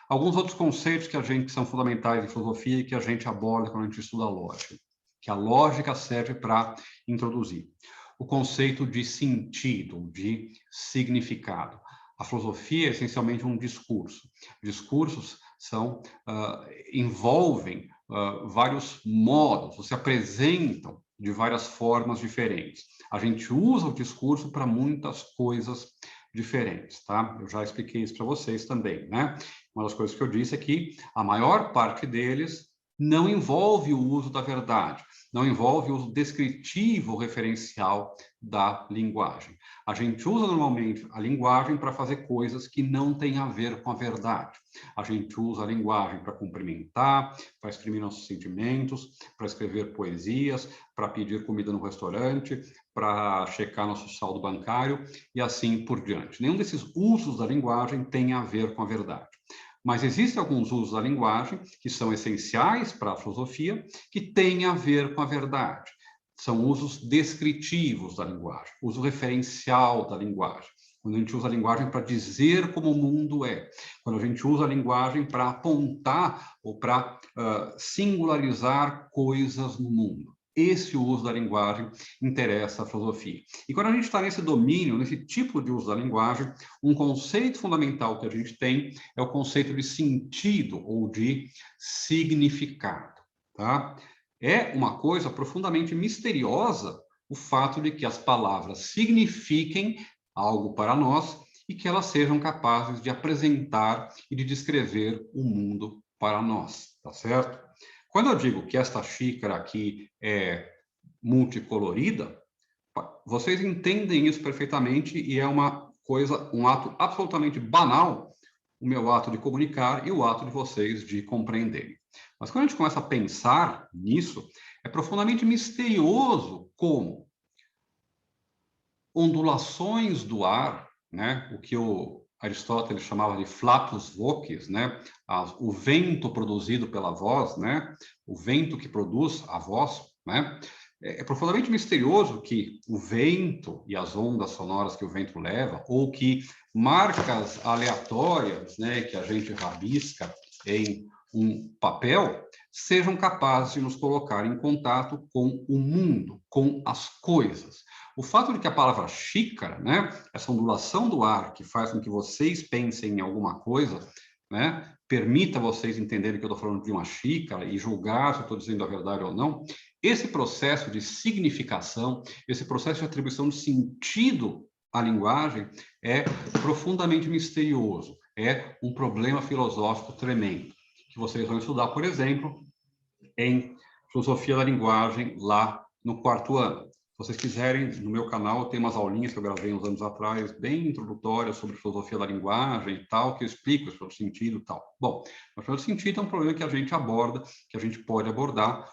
Alguns outros conceitos que são fundamentais em filosofia e que a gente aborda quando a gente estuda a lógica, que a lógica serve para introduzir. O conceito de sentido, de significado. A filosofia é essencialmente um discurso. Discursos envolvem vários modos, se apresentam de várias formas diferentes. A gente usa o discurso para muitas coisas diferentes, tá? Eu já expliquei isso para vocês também, né? Uma das coisas que eu disse é que a maior parte deles não envolve o uso da verdade, não envolve o uso descritivo ou referencial da linguagem. A gente usa normalmente a linguagem para fazer coisas que não têm a ver com a verdade. A gente usa a linguagem para cumprimentar, para exprimir nossos sentimentos, para escrever poesias, para pedir comida no restaurante, para checar nosso saldo bancário e assim por diante. Nenhum desses usos da linguagem tem a ver com a verdade. Mas existem alguns usos da linguagem que são essenciais para a filosofia, que têm a ver com a verdade. São usos descritivos da linguagem, uso referencial da linguagem. Quando a gente usa a linguagem para dizer como o mundo é. Quando a gente usa a linguagem para apontar ou para singularizar coisas no mundo. Esse uso da linguagem interessa a filosofia. E quando a gente está nesse domínio, nesse tipo de uso da linguagem, um conceito fundamental que a gente tem é o conceito de sentido ou de significado, tá? É uma coisa profundamente misteriosa o fato de que as palavras signifiquem algo para nós e que elas sejam capazes de apresentar e de descrever o mundo para nós, tá certo? Quando eu digo que esta xícara aqui é multicolorida, vocês entendem isso perfeitamente e é uma coisa, um ato absolutamente banal, o meu ato de comunicar e o ato de vocês de compreenderem. Mas quando a gente começa a pensar nisso, é profundamente misterioso como ondulações do ar, né, o que o Aristóteles chamava de flatus vocis, né, o vento produzido pela voz, né, o vento que produz a voz, né, é profundamente misterioso que o vento e as ondas sonoras que o vento leva, ou que marcas aleatórias, né, que a gente rabisca em um papel, sejam capazes de nos colocar em contato com o mundo, com as coisas. O fato de que a palavra xícara, né, essa ondulação do ar que faz com que vocês pensem em alguma coisa, né, permita vocês entenderem que eu estou falando de uma xícara e julgar se eu estou dizendo a verdade ou não, esse processo de significação, esse processo de atribuição de sentido à linguagem é profundamente misterioso, é um problema filosófico tremendo, que vocês vão estudar, por exemplo, em filosofia da linguagem lá no 4º ano. Se vocês quiserem, no meu canal tem umas aulinhas que eu gravei uns anos atrás, bem introdutórias sobre filosofia da linguagem e tal, que eu explico sobre o sentido e tal. Bom, o sentido é um problema que a gente aborda, que a gente pode abordar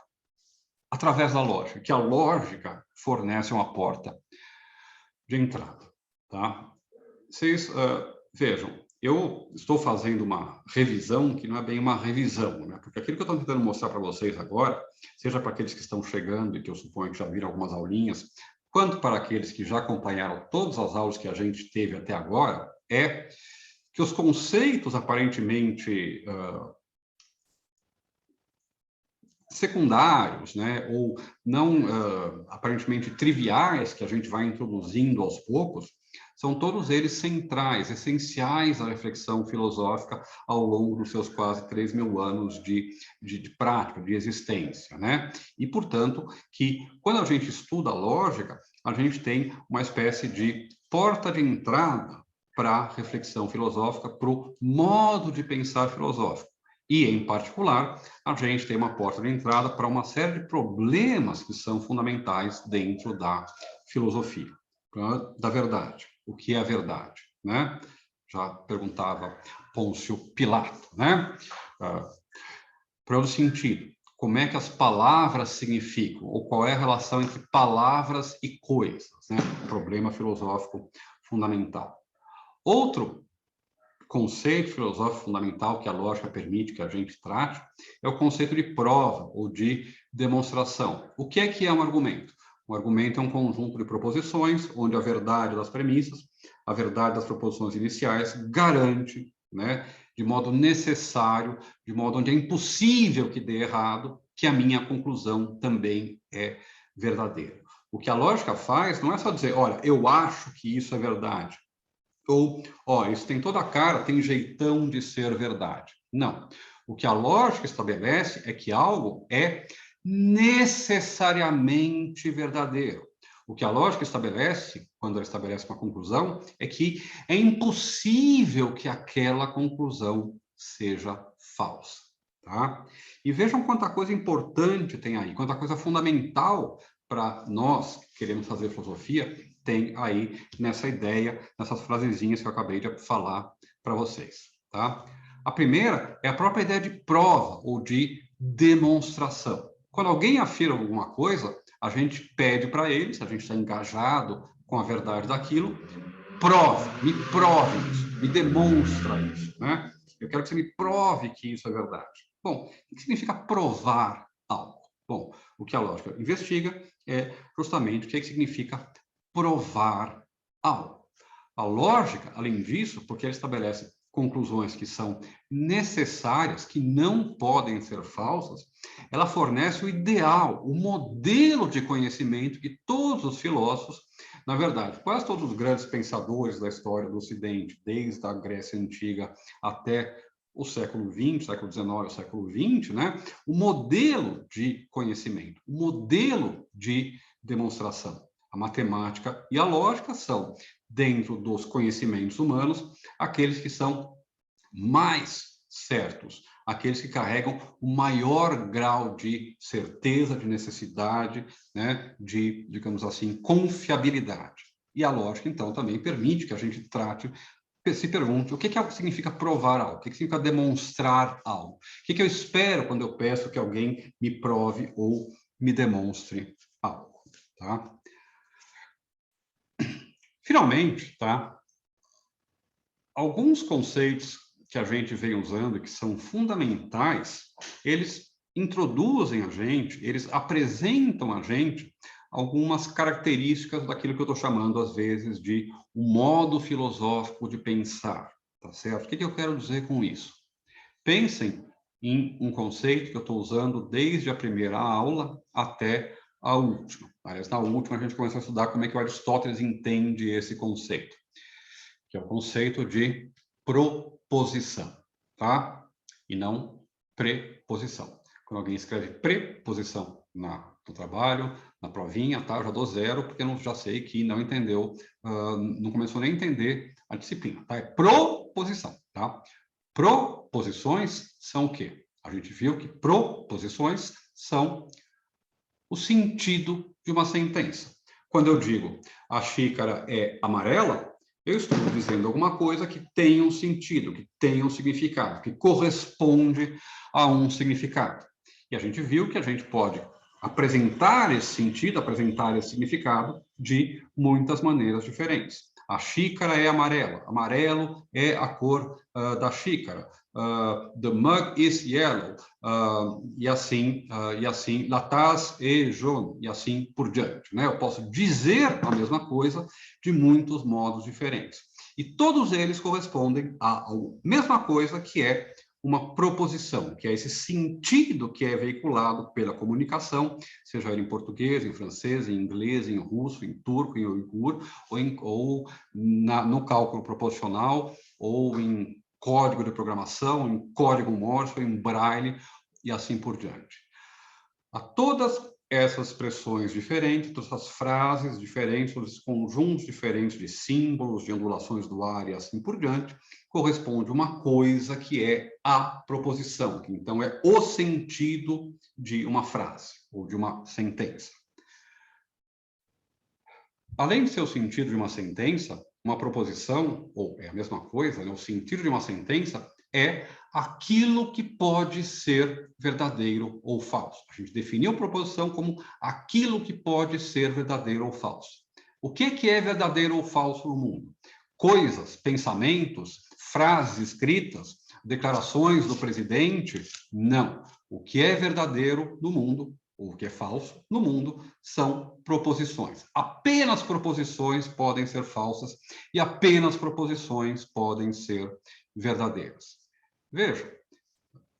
através da lógica, que a lógica fornece uma porta de entrada, tá? Vocês vejam, eu estou fazendo uma revisão que não é bem uma revisão, né? Porque aquilo que eu estou tentando mostrar para vocês agora, seja para aqueles que estão chegando e que eu suponho que já viram algumas aulinhas, quanto para aqueles que já acompanharam todas as aulas que a gente teve até agora, é que os conceitos aparentemente secundários, né, ou não aparentemente triviais que a gente vai introduzindo aos poucos, são todos eles centrais, essenciais à reflexão filosófica ao longo dos seus quase 3.000 anos de prática, de existência, né? E, portanto, que quando a gente estuda a lógica, a gente tem uma espécie de porta de entrada para a reflexão filosófica, para o modo de pensar filosófico. E, em particular, a gente tem uma porta de entrada para uma série de problemas que são fundamentais dentro da filosofia, da verdade. O que é a verdade, né? Já perguntava Pôncio Pilato, né? Para o sentido, como é que as palavras significam, ou qual é a relação entre palavras e coisas, né? Problema filosófico fundamental. Outro conceito filosófico fundamental que a lógica permite que a gente trate é o conceito de prova ou de demonstração. O que é um argumento? Um argumento é um conjunto de proposições onde a verdade das premissas, a verdade das proposições iniciais garante, né, de modo necessário, de modo onde é impossível que dê errado, que a minha conclusão também é verdadeira. O que a lógica faz não é só dizer, olha, eu acho que isso é verdade, ou, ó, isso tem toda a cara, tem jeitão de ser verdade. Não. O que a lógica estabelece é que algo é necessariamente verdadeiro. O que a lógica estabelece, quando ela estabelece uma conclusão, é que é impossível que aquela conclusão seja falsa. Tá? E vejam quanta coisa importante tem aí, quanta coisa fundamental para nós que queremos fazer filosofia tem aí nessa ideia, nessas frasezinhas que eu acabei de falar para vocês, tá? A primeira é a própria ideia de prova ou de demonstração. Quando alguém afirma alguma coisa, a gente pede para ele, se a gente está engajado com a verdade daquilo, me prove isso, me demonstra isso, né? Eu quero que você me prove que isso é verdade. Bom, o que significa provar algo? Bom, o que a lógica investiga é justamente o que significa provar algo. A lógica, além disso, porque ela estabelece conclusões que são necessárias, que não podem ser falsas, ela fornece o ideal, o modelo de conhecimento que todos os filósofos, na verdade, quase todos os grandes pensadores da história do Ocidente, desde a Grécia Antiga até o século XX, século XIX, o século XX, né? O modelo de conhecimento, o modelo de demonstração. A matemática e a lógica são, dentro dos conhecimentos humanos, aqueles que são mais certos, aqueles que carregam o maior grau de certeza, de necessidade, né, de, digamos assim, confiabilidade. E a lógica, então, também permite que a gente trate, se pergunte o que significa provar algo, o que significa demonstrar algo, o que eu espero quando eu peço que alguém me prove ou me demonstre algo, tá? Finalmente, tá? Alguns conceitos que a gente vem usando, que são fundamentais, eles introduzem a gente, eles apresentam a gente algumas características daquilo que eu estou chamando, às vezes, de um modo filosófico de pensar, tá certo? O que eu quero dizer com isso? Pensem em um conceito que eu estou usando desde a primeira aula até a última. Aliás, na última a gente começou a estudar como é que o Aristóteles entende esse conceito, que é o conceito de proposição, tá? E não preposição. Quando alguém escreve preposição no trabalho, na provinha, tá? Eu já dou 0, porque eu já sei que não entendeu, não começou nem a entender a disciplina, tá? É proposição, tá? Proposições são o quê? A gente viu que proposições são o sentido de uma sentença. Quando eu digo a xícara é amarela, eu estou dizendo alguma coisa que tem um sentido, que tem um significado, que corresponde a um significado. E a gente viu que a gente pode apresentar esse sentido, apresentar esse significado de muitas maneiras diferentes. A xícara é amarela, amarelo é a cor da xícara. The mug is yellow, e assim, la tasse est jaune, e assim por diante, né? Eu posso dizer a mesma coisa de muitos modos diferentes. E todos eles correspondem à mesma coisa, que é uma proposição, que é esse sentido que é veiculado pela comunicação, seja ela em português, em francês, em inglês, em russo, em turco, em uigur, no cálculo proposicional, ou em código de programação, em código Morse, em braille, e assim por diante. A todas essas expressões diferentes, todas essas frases diferentes, todos esses conjuntos diferentes de símbolos, de ondulações do ar e assim por diante, corresponde uma coisa que é a proposição, que então é o sentido de uma frase ou de uma sentença. Além de ser o sentido de uma sentença, uma proposição, ou é a mesma coisa, né? O sentido de uma sentença é aquilo que pode ser verdadeiro ou falso. A gente definiu proposição como aquilo que pode ser verdadeiro ou falso. O que é verdadeiro ou falso no mundo? Coisas, pensamentos, frases escritas, declarações do presidente? Não. O que é verdadeiro no mundo, ou o que é falso no mundo, são proposições. Apenas proposições podem ser falsas e apenas proposições podem ser verdadeiras. Veja,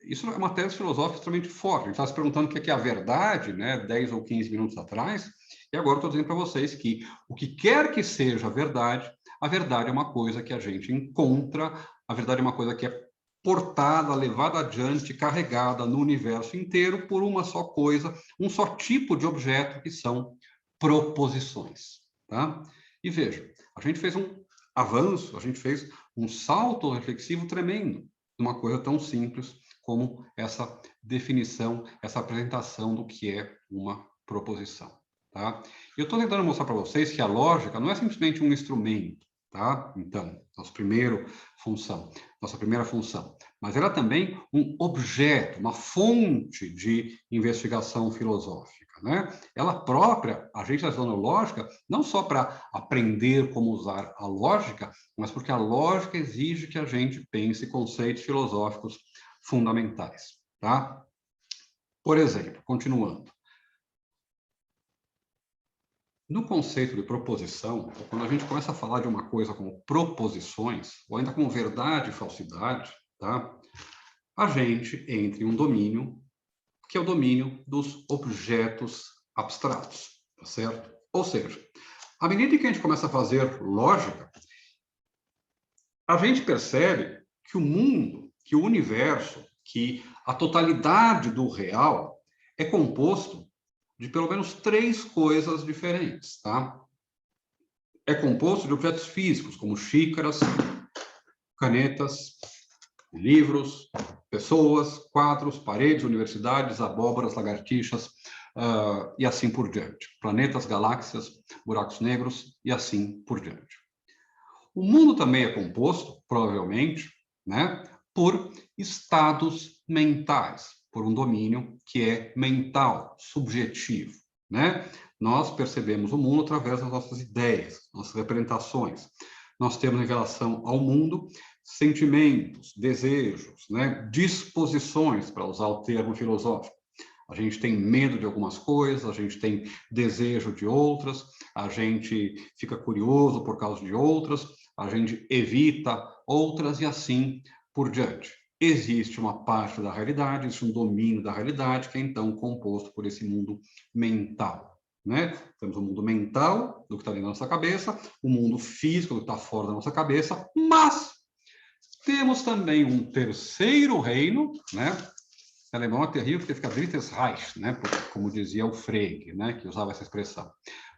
isso é uma tese filosófica extremamente forte. A gente está se perguntando o que é a verdade, né, 10 ou 15 minutos atrás, e agora estou dizendo para vocês que o que quer que seja a verdade é uma coisa que a gente encontra, a verdade é uma coisa que é portada, levada adiante, carregada no universo inteiro por uma só coisa, um só tipo de objeto, que são proposições. Tá? E veja, a gente fez um avanço, a gente fez um salto reflexivo tremendo, uma coisa tão simples como essa definição, essa apresentação do que é uma proposição. Tá? Eu estou tentando mostrar para vocês que a lógica não é simplesmente um instrumento, tá? Então, nossa primeira função, mas ela é também um objeto, uma fonte de investigação filosófica, né? Ela própria, a gente está estudando lógica, não só para aprender como usar a lógica, mas porque a lógica exige que a gente pense conceitos filosóficos fundamentais, tá? Por exemplo, continuando. No conceito de proposição, quando a gente começa a falar de uma coisa como proposições, ou ainda como verdade e falsidade, tá? A gente entra em um domínio que é o domínio dos objetos abstratos, tá certo? Ou seja, à medida que a gente começa a fazer lógica, a gente percebe que o mundo, que o universo, que a totalidade do real é composto de pelo menos 3 coisas diferentes, tá? É composto de objetos físicos, como xícaras, canetas, livros, pessoas, quadros, paredes, universidades, abóboras, lagartixas, e assim por diante. Planetas, galáxias, buracos negros e assim por diante. O mundo também é composto, provavelmente, né, por estados mentais, por um domínio que é mental, subjetivo, né? Nós percebemos o mundo através das nossas ideias, nossas representações. Nós temos em relação ao mundo sentimentos, desejos, né, disposições, para usar o termo filosófico. A gente tem medo de algumas coisas, a gente tem desejo de outras, a gente fica curioso por causa de outras, a gente evita outras e assim por diante. Existe uma parte da realidade, existe um domínio da realidade que é então composto por esse mundo mental, né? Temos o mundo mental, do que está dentro da nossa cabeça, o mundo físico, do que está fora da nossa cabeça, mas temos também um terceiro reino, né? Em alemão é terrível porque fica Drittes Reich, né? Como dizia o Frege, né? Que usava essa expressão.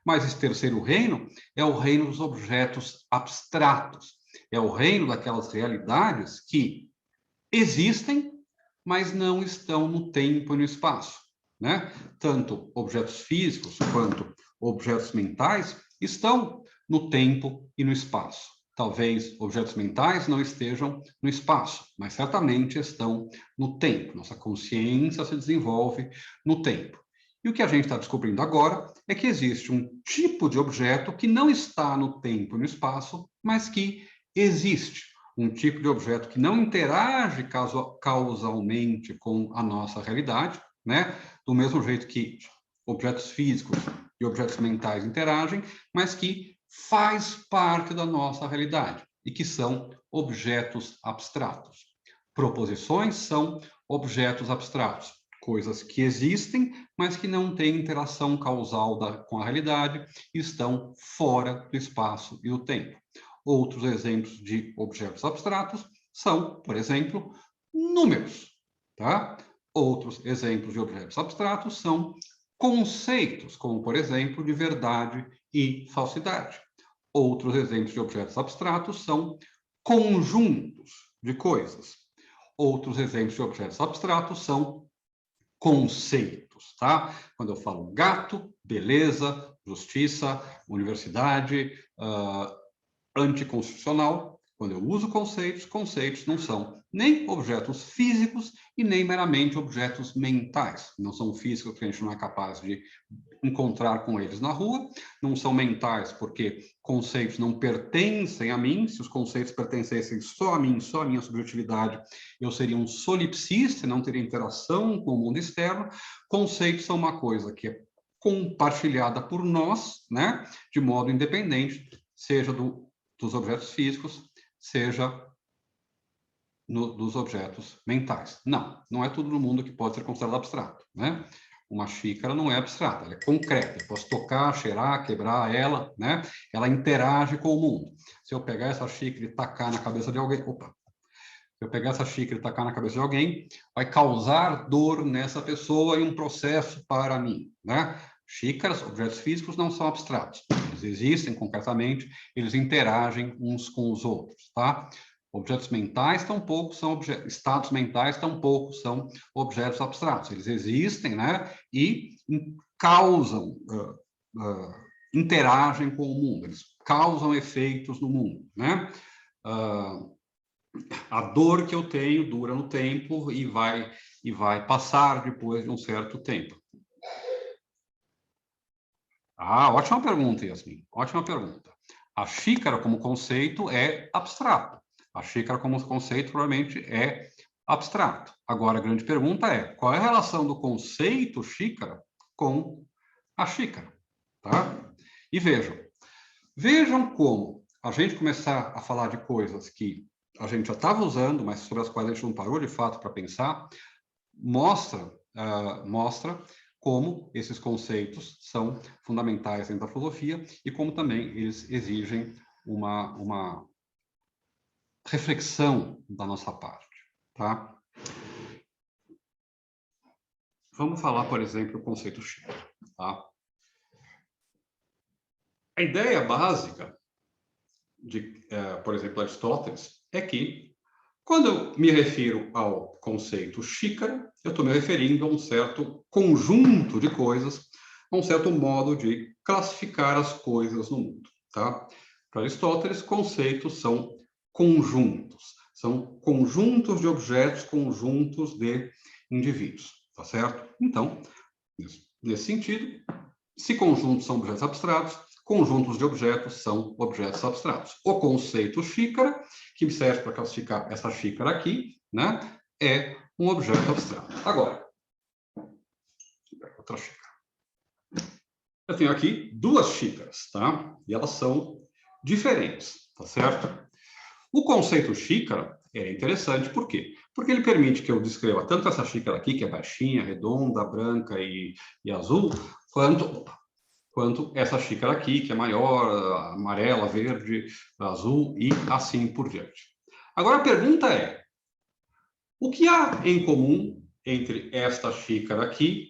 Mas esse terceiro reino é o reino dos objetos abstratos. É o reino daquelas realidades que existem, mas não estão no tempo e no espaço, né? Tanto objetos físicos quanto objetos mentais estão no tempo e no espaço. Talvez objetos mentais não estejam no espaço, mas certamente estão no tempo. Nossa consciência se desenvolve no tempo. E o que a gente está descobrindo agora é que existe um tipo de objeto que não está no tempo e no espaço, mas que existe. Um tipo de objeto que não interage causalmente com a nossa realidade, né? Do mesmo jeito que objetos físicos e objetos mentais interagem, mas que faz parte da nossa realidade e que são objetos abstratos. Proposições são objetos abstratos, coisas que existem, mas que não têm interação causal com a realidade e estão fora do espaço e do tempo. Outros exemplos de objetos abstratos são, por exemplo, números, tá? Outros exemplos de objetos abstratos são conceitos, como, por exemplo, de verdade e falsidade. Outros exemplos de objetos abstratos são conjuntos de coisas. Outros exemplos de objetos abstratos são conceitos, tá? Quando eu falo gato, beleza, justiça, universidade, anticonstitucional, quando eu uso conceitos, conceitos não são nem objetos físicos e nem meramente objetos mentais. Não são físicos porque a gente não é capaz de encontrar com eles na rua, não são mentais porque conceitos não pertencem a mim. Se os conceitos pertencessem só a mim, só a minha subjetividade, eu seria um solipsista, não teria interação com o mundo externo. Conceitos são uma coisa que é compartilhada por nós, né, de modo independente, seja dos objetos físicos, seja dos objetos mentais. Não é tudo no mundo que pode ser considerado abstrato, né? Uma xícara não é abstrata, ela é concreta. Eu posso tocar, cheirar, quebrar ela, né? Ela interage com o mundo. Se eu pegar essa xícara e tacar na cabeça de alguém, se eu pegar essa xícara e tacar na cabeça de alguém, vai causar dor nessa pessoa e um processo para mim, né? Xícaras, objetos físicos, não são abstratos. Eles existem concretamente, eles interagem uns com os outros, tá? Objetos mentais tampouco são estados mentais tampouco são objetos abstratos. Eles existem, né? E causam, interagem com o mundo. Eles causam efeitos no mundo, né? A dor que eu tenho dura no tempo e vai passar depois de um certo tempo. Ótima pergunta, Yasmin. Ótima pergunta. A xícara como conceito é abstrato. A xícara como conceito provavelmente é abstrato. Agora, a grande pergunta é, qual é a relação do conceito xícara com a xícara? Tá? E vejam como a gente começar a falar de coisas que a gente já estava usando, mas sobre as quais a gente não parou de fato para pensar, mostra como esses conceitos são fundamentais dentro da filosofia e como também eles exigem uma reflexão da nossa parte, tá? Vamos falar, por exemplo, o conceito xícara, tá? A ideia básica de, por exemplo, Aristóteles é que quando eu me refiro ao conceito xícara, eu estou me referindo a um certo conjunto de coisas, a um certo modo de classificar as coisas no mundo, tá? Para Aristóteles, conceitos são conjuntos de objetos, conjuntos de indivíduos, tá certo? Então, nesse sentido, se conjuntos são objetos abstratos, conjuntos de objetos são objetos abstratos. O conceito xícara, que me serve para classificar essa xícara aqui, né, é um objeto abstrato. Agora, outra xícara. Eu tenho aqui duas xícaras, tá? E elas são diferentes, tá certo? O conceito xícara é interessante, por quê? Porque ele permite que eu descreva tanto essa xícara aqui, que é baixinha, redonda, branca e azul, quanto essa xícara aqui, que é maior, amarela, verde, azul e assim por diante. Agora a pergunta é, o que há em comum entre esta xícara aqui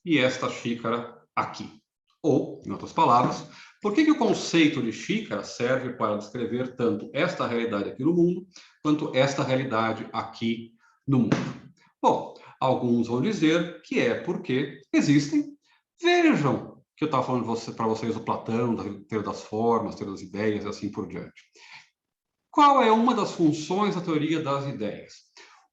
e esta xícara aqui? Ou, em outras palavras, por que o conceito de xícara serve para descrever tanto esta realidade aqui no mundo, quanto esta realidade aqui no mundo? Bom, alguns vão dizer que é porque existem, vejam, que eu estava falando para vocês do Platão, da teoria das formas, teoria das ideias e assim por diante. Qual é uma das funções da teoria das ideias?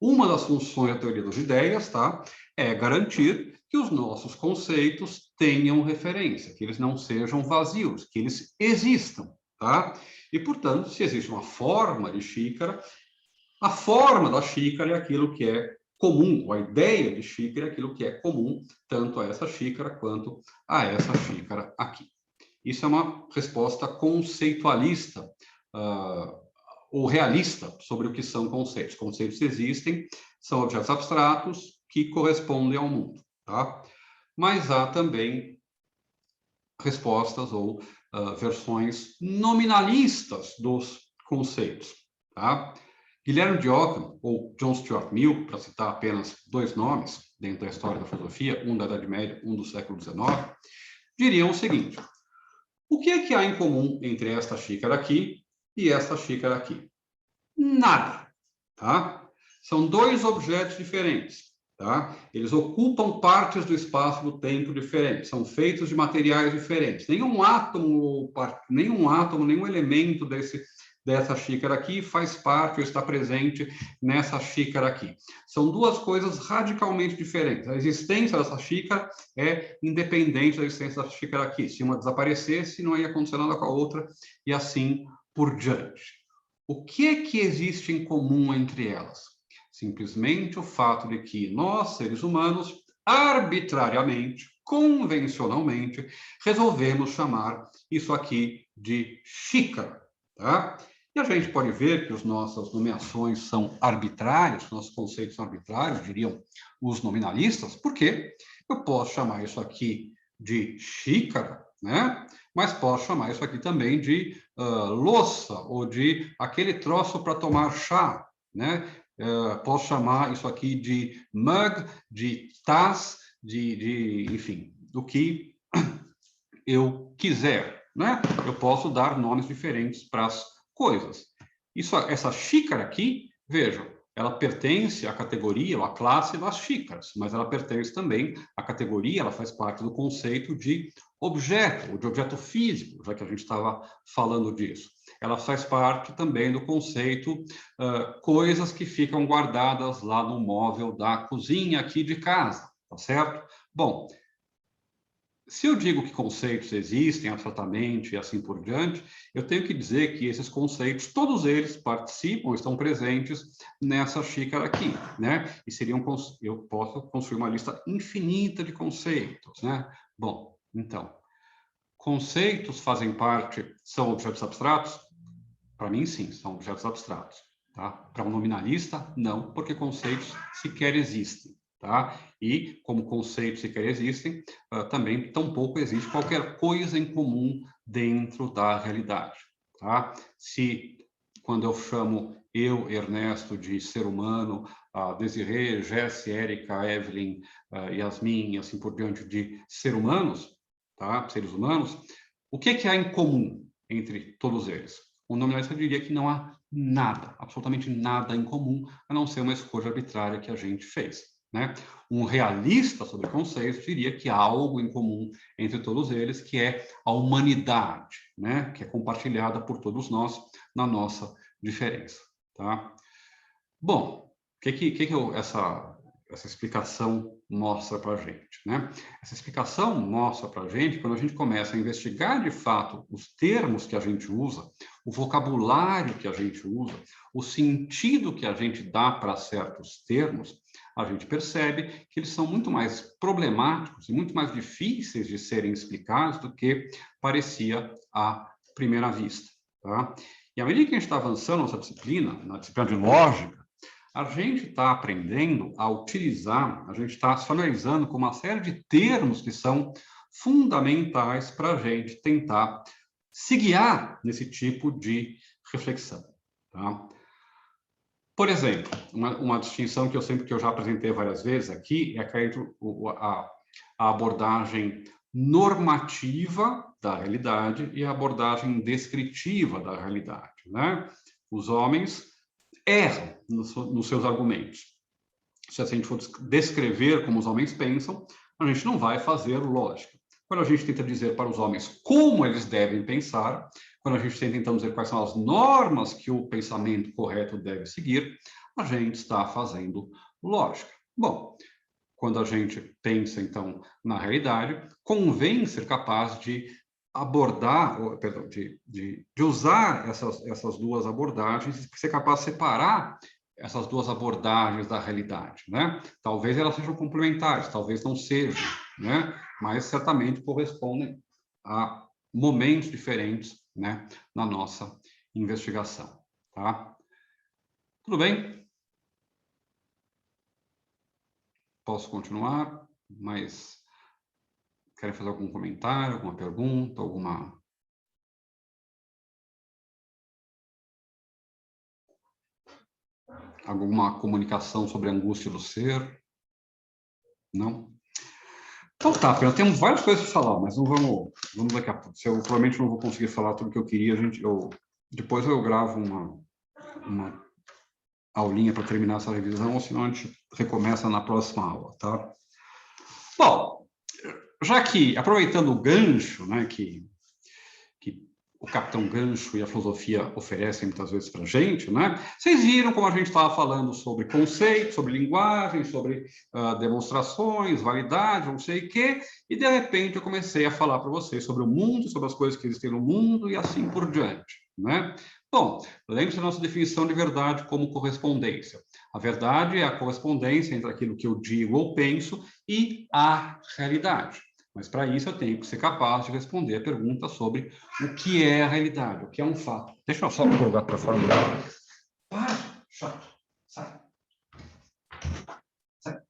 Uma das funções da teoria das ideias, tá, é garantir que os nossos conceitos tenham referência, que eles não sejam vazios, que eles existam, tá? E, portanto, se existe uma forma de xícara, a forma da xícara é aquilo que é comum, a ideia de xícara é aquilo que é comum tanto a essa xícara quanto a essa xícara aqui. Isso é uma resposta conceitualista ou realista sobre o que são conceitos. Conceitos existem, são objetos abstratos que correspondem ao mundo, tá? Mas há também respostas ou versões nominalistas dos conceitos, tá? Guilherme de Ockham, ou John Stuart Mill, para citar apenas dois nomes dentro da história da filosofia, um da Idade Média, um do século XIX, diriam o seguinte: o que é que há em comum entre esta xícara aqui e esta xícara aqui? Nada, tá? São dois objetos diferentes, tá? Eles ocupam partes do espaço e do tempo diferentes, são feitos de materiais diferentes. Nenhum átomo, nenhum elemento dessa xícara aqui faz parte ou está presente nessa xícara aqui. São duas coisas radicalmente diferentes. A existência dessa xícara é independente da existência dessa xícara aqui. Se uma desaparecesse, não ia acontecer nada com a outra, e assim por diante. O que é que existe em comum entre elas? Simplesmente o fato de que nós, seres humanos, arbitrariamente, convencionalmente, resolvemos chamar isso aqui de xícara, tá? E a gente pode ver que as nossas nomeações são arbitrárias, nossos conceitos são arbitrários, diriam os nominalistas, porque eu posso chamar isso aqui de xícara, né? Mas posso chamar isso aqui também de louça, ou de aquele troço para tomar chá, né? Posso chamar isso aqui de mug, de taça, enfim, do que eu quiser, né? Eu posso dar nomes diferentes para as coisas. Essa xícara aqui, vejam, ela pertence à categoria, ou à classe das xícaras, mas ela pertence também à categoria, ela faz parte do conceito de objeto, ou de objeto físico, já que a gente estava falando disso. Ela faz parte também do conceito coisas que ficam guardadas lá no móvel da cozinha aqui de casa, tá certo? Bom, se eu digo que conceitos existem abstratamente e assim por diante, eu tenho que dizer que esses conceitos, todos eles participam, estão presentes nessa xícara aqui, né? E eu posso construir uma lista infinita de conceitos, né? Bom, então, conceitos fazem parte, são objetos abstratos? Para mim, sim, são objetos abstratos, tá? Para um nominalista, não, porque conceitos sequer existem. Tá? E, como conceitos sequer existem, também tampouco existe qualquer coisa em comum dentro da realidade. Tá? Se, quando eu chamo eu, Ernesto, de ser humano, Desirê, Jesse, Érica, Evelyn, Yasmin, e assim por diante, de ser humanos, tá? Seres humanos, o que há em comum entre todos eles? O nominalista diria que não há nada, absolutamente nada em comum, a não ser uma escolha arbitrária que a gente fez. Né? Um realista sobre conceitos diria que há algo em comum entre todos eles, que é a humanidade, né? Que é compartilhada por todos nós na nossa diferença. Tá? Bom, o que essa explicação mostra para a gente, né? Essa explicação mostra para a gente, quando a gente começa a investigar de fato os termos que a gente usa, o vocabulário que a gente usa, o sentido que a gente dá para certos termos, a gente percebe que eles são muito mais problemáticos e muito mais difíceis de serem explicados do que parecia à primeira vista, tá? E à medida que a gente está avançando nessa disciplina, na disciplina de lógica, a gente está aprendendo a utilizar, a gente está se familiarizando com uma série de termos que são fundamentais para a gente tentar se guiar nesse tipo de reflexão. Tá? Por exemplo, uma distinção que eu já apresentei várias vezes aqui é entre a abordagem normativa da realidade e a abordagem descritiva da realidade. Né? Os homens erram nos seus argumentos. Se a gente for descrever como os homens pensam, a gente não vai fazer lógica. Quando a gente tenta dizer para os homens como eles devem pensar, quando a gente tenta então dizer quais são as normas que o pensamento correto deve seguir, a gente está fazendo lógica. Bom, quando a gente pensa então na realidade, convém ser capaz de abordar, perdão, de usar essas duas abordagens, ser capaz de separar essas duas abordagens da realidade, né? Talvez elas sejam complementares, talvez não sejam, né? Mas certamente correspondem a momentos diferentes, né, na nossa investigação. tá? Tudo bem? Posso continuar? Mas querem fazer algum comentário, alguma pergunta, alguma comunicação sobre a angústia do ser? Não? Então tá, Pedro, temos várias coisas para falar, mas não vamos daqui a pouco. Eu provavelmente não vou conseguir falar tudo que eu queria. Depois eu gravo uma aulinha para terminar essa revisão, ou senão a gente recomeça na próxima aula, tá? Bom, já que, aproveitando o gancho, né, que o Capitão Gancho e a filosofia oferecem muitas vezes para a gente, né? Vocês viram como a gente estava falando sobre conceito, sobre linguagem, sobre demonstrações, validade, não sei o quê, e de repente eu comecei a falar para vocês sobre o mundo, sobre as coisas que existem no mundo e assim por diante, né? Bom, lembre-se da nossa definição de verdade como correspondência. A verdade é a correspondência entre aquilo que eu digo ou penso e a realidade. Mas para isso eu tenho que ser capaz de responder a pergunta sobre o que é a realidade, o que é um fato. Deixa eu só colocar para fora. Para, chato. Sai. Sai.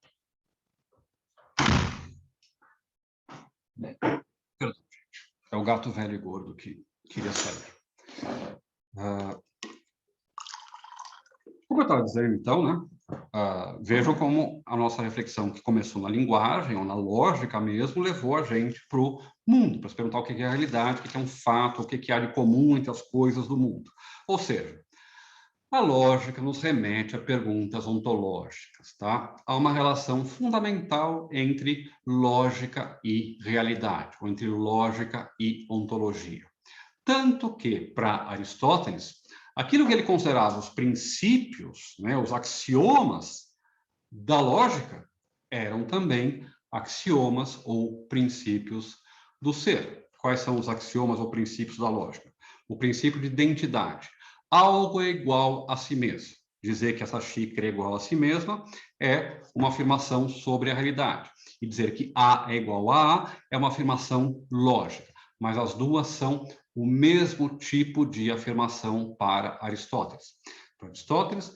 Perdão, gente. É o gato velho e gordo que queria sair. Como eu estava dizendo, então, né? Vejam como a nossa reflexão, que começou na linguagem, ou na lógica mesmo, levou a gente para o mundo, para se perguntar o que é a realidade, o que é um fato, o que há de comum entre as coisas do mundo. Ou seja, a lógica nos remete a perguntas ontológicas, tá? Há uma relação fundamental entre lógica e realidade, ou entre lógica e ontologia. Tanto que, para Aristóteles, aquilo que ele considerava os princípios, né, os axiomas da lógica, eram também axiomas ou princípios do ser. Quais são os axiomas ou princípios da lógica? O princípio de identidade. Algo é igual a si mesmo. Dizer que essa xícara é igual a si mesma é uma afirmação sobre a realidade. E dizer que A é igual a A é uma afirmação lógica. Mas as duas são o mesmo tipo de afirmação para Aristóteles. Para Aristóteles,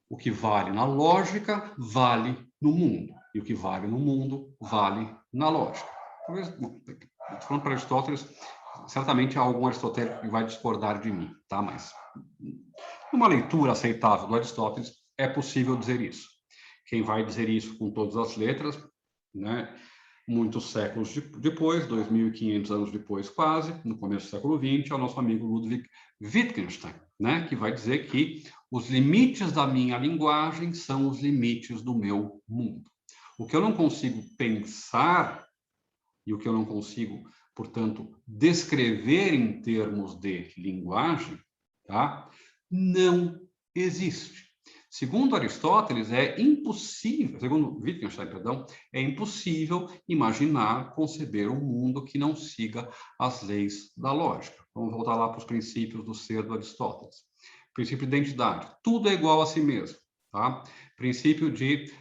o que vale na lógica vale no mundo. E o que vale no mundo vale na lógica. Talvez, falando para Aristóteles, certamente há algum aristotélico que vai discordar de mim, tá? Mas numa leitura aceitável do Aristóteles, é possível dizer isso. Quem vai dizer isso com todas as letras, né? Muitos séculos depois, 2.500 anos depois quase, no começo do século XX, é o nosso amigo Ludwig Wittgenstein, né? Que vai dizer que os limites da minha linguagem são os limites do meu mundo. O que eu não consigo pensar e o que eu não consigo, portanto, descrever em termos de linguagem, tá? Não existe. Segundo Aristóteles, é impossível, segundo Wittgenstein, perdão, é impossível imaginar, conceber um mundo que não siga as leis da lógica. Vamos voltar lá para os princípios do ser do Aristóteles. Princípio de identidade. Tudo é igual a si mesmo. Tá? Princípio de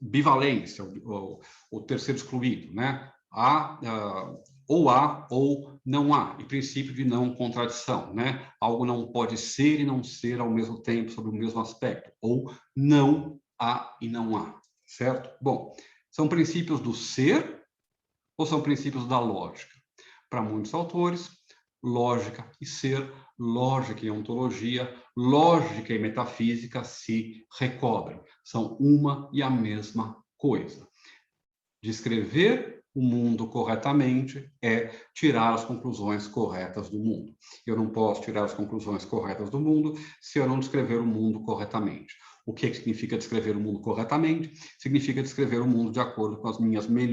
bivalência, o terceiro excluído, né? Há ou não há, e princípio de não contradição, né? Algo não pode ser e não ser ao mesmo tempo, sobre o mesmo aspecto, ou não há e não há, certo? Bom, são princípios do ser ou são princípios da lógica? Para muitos autores, lógica e ser, lógica e ontologia, lógica e metafísica se recobrem. São uma e a mesma coisa. Descrever o mundo corretamente é tirar as conclusões corretas do mundo. Eu não posso tirar as conclusões corretas do mundo se eu não descrever o mundo corretamente. O que significa descrever o mundo corretamente? Significa descrever o mundo de acordo com as minhas meus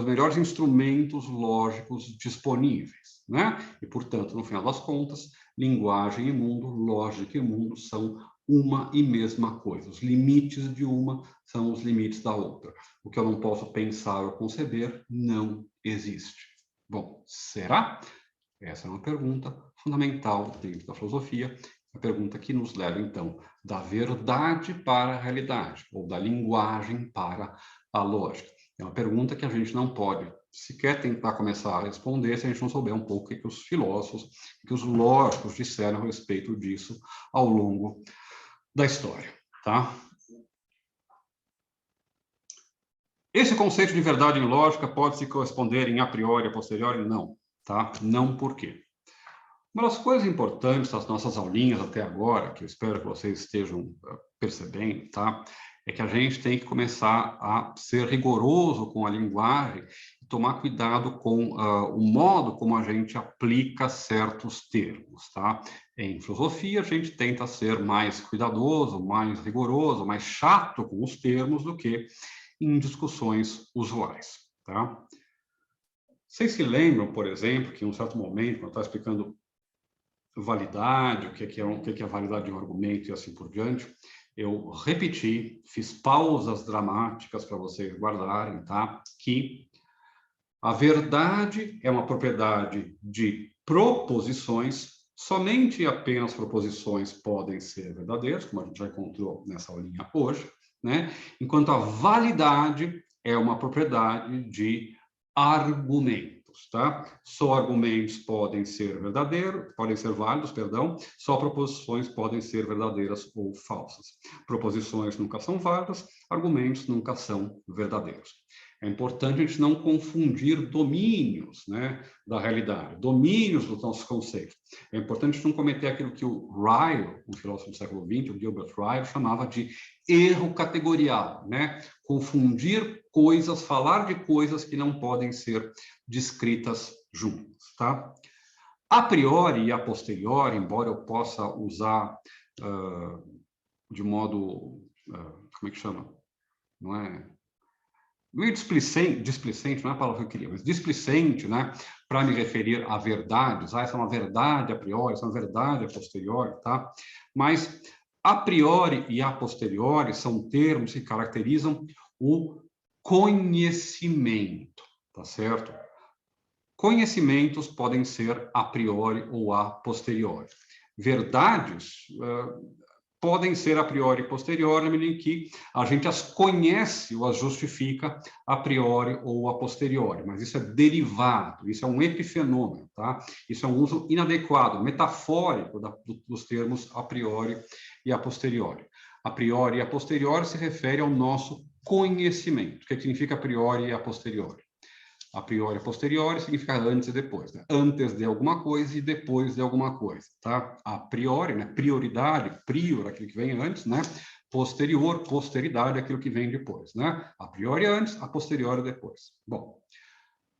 melhores instrumentos lógicos disponíveis, né? E, portanto, no final das contas, linguagem e mundo, lógica e mundo são uma e mesma coisa. Os limites de uma são os limites da outra. O que eu não posso pensar ou conceber não existe. Bom, será? Essa é uma pergunta fundamental dentro da filosofia, a pergunta que nos leva, então, da verdade para a realidade, ou da linguagem para a lógica. É uma pergunta que a gente não pode se quer tentar começar a responder se a gente não souber um pouco o que os filósofos, o que os lógicos disseram a respeito disso ao longo da história, tá? Esse conceito de verdade em lógica pode se corresponder em a priori, a posteriori? Não, tá? Não por quê? Uma das coisas importantes das nossas aulinhas até agora, que eu espero que vocês estejam percebendo, tá? É que a gente tem que começar a ser rigoroso com a linguagem e tomar cuidado com o modo como a gente aplica certos termos, tá? Em filosofia, a gente tenta ser mais cuidadoso, mais rigoroso, mais chato com os termos do que em discussões usuais, tá? Vocês se lembram, por exemplo, que em um certo momento, quando eu estava explicando validade, o que é a validade de um argumento e assim por diante, eu repeti, fiz pausas dramáticas para vocês guardarem, tá? Que a verdade é uma propriedade de proposições, somente e apenas proposições podem ser verdadeiras, como a gente já encontrou nessa aulinha hoje, né? Enquanto a validade é uma propriedade de argumentos, tá? Só argumentos podem ser verdadeiros, podem ser válidos, perdão, só proposições podem ser verdadeiras ou falsas. Proposições nunca são válidas, argumentos nunca são verdadeiros. É importante a gente não confundir domínios, né, da realidade, domínios dos nossos conceitos. É importante a gente não cometer aquilo que o Ryle, um filósofo do século XX, o Gilbert Ryle, chamava de erro categorial, né? Confundir coisas, falar de coisas que não podem ser descritas juntas, tá? A priori e a posteriori, embora eu possa usar de modo, como é que chama? Não é... meio displicente, não é a palavra que eu queria, mas displicente, né, para me referir a verdades. Essa é uma verdade a priori, essa é uma verdade a posteriori, tá? Mas a priori e a posteriori são termos que caracterizam o conhecimento, tá certo? Conhecimentos podem ser a priori ou a posteriori. Verdades podem ser a priori e posteriori, na medida em que a gente as conhece ou as justifica a priori ou a posteriori, mas isso é derivado, isso é um epifenômeno, tá? Isso é um uso inadequado, metafórico dos termos a priori e a posteriori. A priori e a posteriori se refere ao nosso conhecimento. O que significa a priori e a posteriori? A priori e a posteriori significa antes e depois, né? Antes de alguma coisa e depois de alguma coisa, tá? A priori, né? Prioridade, prior, aquilo que vem antes, né? Posterior, posteridade, aquilo que vem depois, né? A priori antes, a posteriori depois. Bom,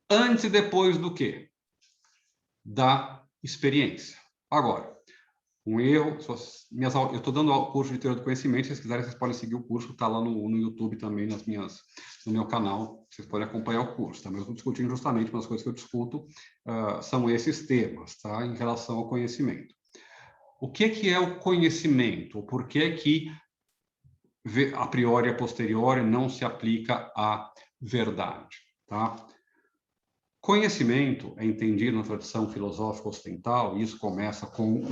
antes e depois do quê? Da experiência. Agora, um erro, eu estou dando o curso de teoria do conhecimento, se vocês quiserem, vocês podem seguir o curso, está lá no YouTube também, no meu canal, vocês podem acompanhar o curso, tá? Mas eu estou discutindo justamente umas coisas que eu discuto, são esses temas, tá? Em relação ao conhecimento. O que é o conhecimento? O porquê que a priori e a posteriori não se aplica à verdade, tá? Conhecimento é entendido na tradição filosófica ocidental, e isso começa com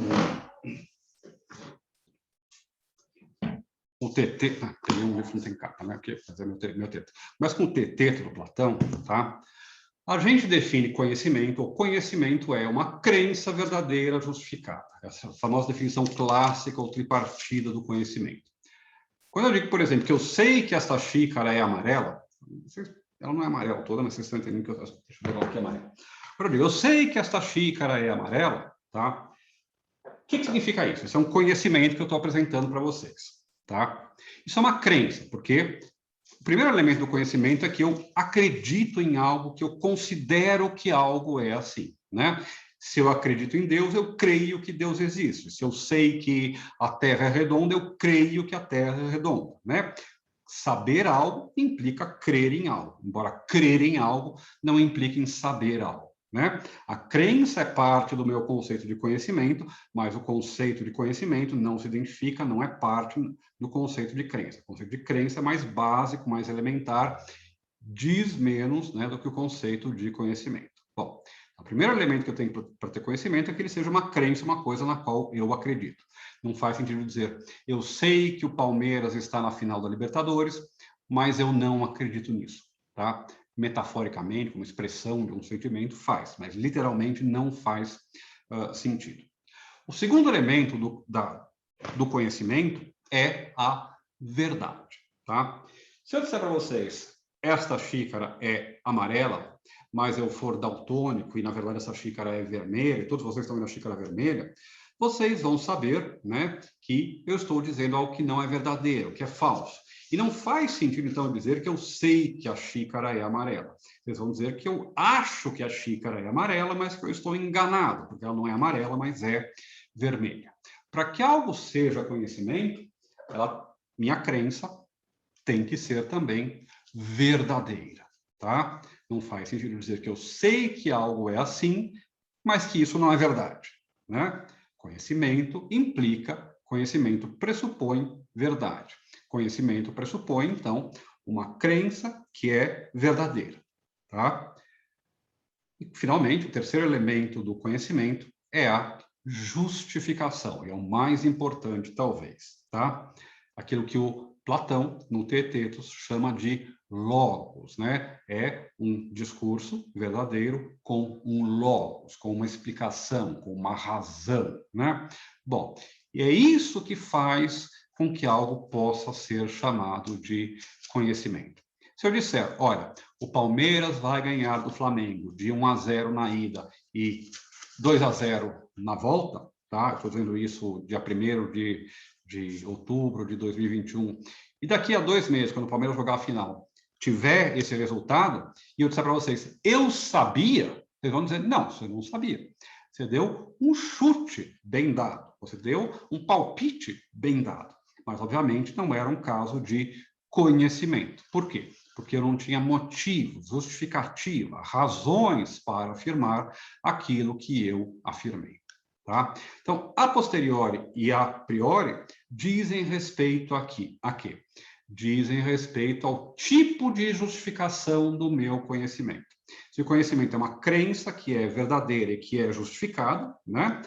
o TT, tem um livro não tem capa, né? Aqui, fazer meu TT. Mas com o TT do Platão, tá? A gente define conhecimento, o conhecimento é uma crença verdadeira justificada. Essa famosa definição clássica ou tripartida do conhecimento. Quando eu digo, por exemplo, que eu sei que essa xícara é amarela, ela não é amarela toda, mas vocês estão entendendo que deixa eu ver o que é amarela. Quando eu digo, eu sei que esta xícara é amarela, tá? O que significa isso? Isso é um conhecimento que eu estou apresentando para vocês. Tá? Isso é uma crença, porque o primeiro elemento do conhecimento é que eu acredito em algo, que eu considero que algo é assim, né? Se eu acredito em Deus, eu creio que Deus existe. Se eu sei que a Terra é redonda, eu creio que a Terra é redonda, né? Saber algo implica crer em algo, embora crer em algo não implique em saber algo. Né? A crença é parte do meu conceito de conhecimento, mas o conceito de conhecimento não se identifica, não é parte do conceito de crença. O conceito de crença é mais básico, mais elementar, diz menos, né, do que o conceito de conhecimento. Bom, o primeiro elemento que eu tenho para ter conhecimento é que ele seja uma crença, uma coisa na qual eu acredito. Não faz sentido dizer, eu sei que o Palmeiras está na final da Libertadores, mas eu não acredito nisso. Tá? metaforicamente, como expressão de um sentimento, faz, mas literalmente não faz sentido. O segundo elemento do conhecimento é a verdade, tá? Se eu disser para vocês, esta xícara é amarela, mas eu for daltônico e, na verdade, essa xícara é vermelha, e todos vocês estão vendo a xícara vermelha, vocês vão saber, né, que eu estou dizendo algo que não é verdadeiro, que é falso. E não faz sentido, então, dizer que eu sei que a xícara é amarela. Vocês vão dizer que eu acho que a xícara é amarela, mas que eu estou enganado, porque ela não é amarela, mas é vermelha. Para que algo seja conhecimento, minha crença tem que ser também verdadeira, tá? Não faz sentido dizer que eu sei que algo é assim, mas que isso não é verdade, né? Conhecimento implica, conhecimento pressupõe verdade. Conhecimento pressupõe, então, uma crença que é verdadeira, tá? E, finalmente, o terceiro elemento do conhecimento é a justificação, e é o mais importante, talvez, tá? Aquilo que o Platão, no Teetetos, chama de logos, né? É um discurso verdadeiro com um logos, com uma explicação, com uma razão, né? Bom, e é isso que faz com que algo possa ser chamado de conhecimento. Se eu disser, olha, o Palmeiras vai ganhar do Flamengo de 1-0 na ida e 2-0 na volta, tá? Estou dizendo isso dia 1º de outubro de 2021. E daqui a 2 meses, quando o Palmeiras jogar a final, tiver esse resultado, e eu disser para vocês, eu sabia, vocês vão dizer, não, você não sabia. Você deu um chute bem dado, você deu um palpite bem dado. Mas, obviamente, não era um caso de conhecimento. Por quê? Porque eu não tinha motivos, justificativa, razões para afirmar aquilo que eu afirmei. Tá? Então, a posteriori e a priori dizem respeito a quê? Dizem respeito ao tipo de justificação do meu conhecimento. Se o conhecimento é uma crença que é verdadeira e que é justificada, né?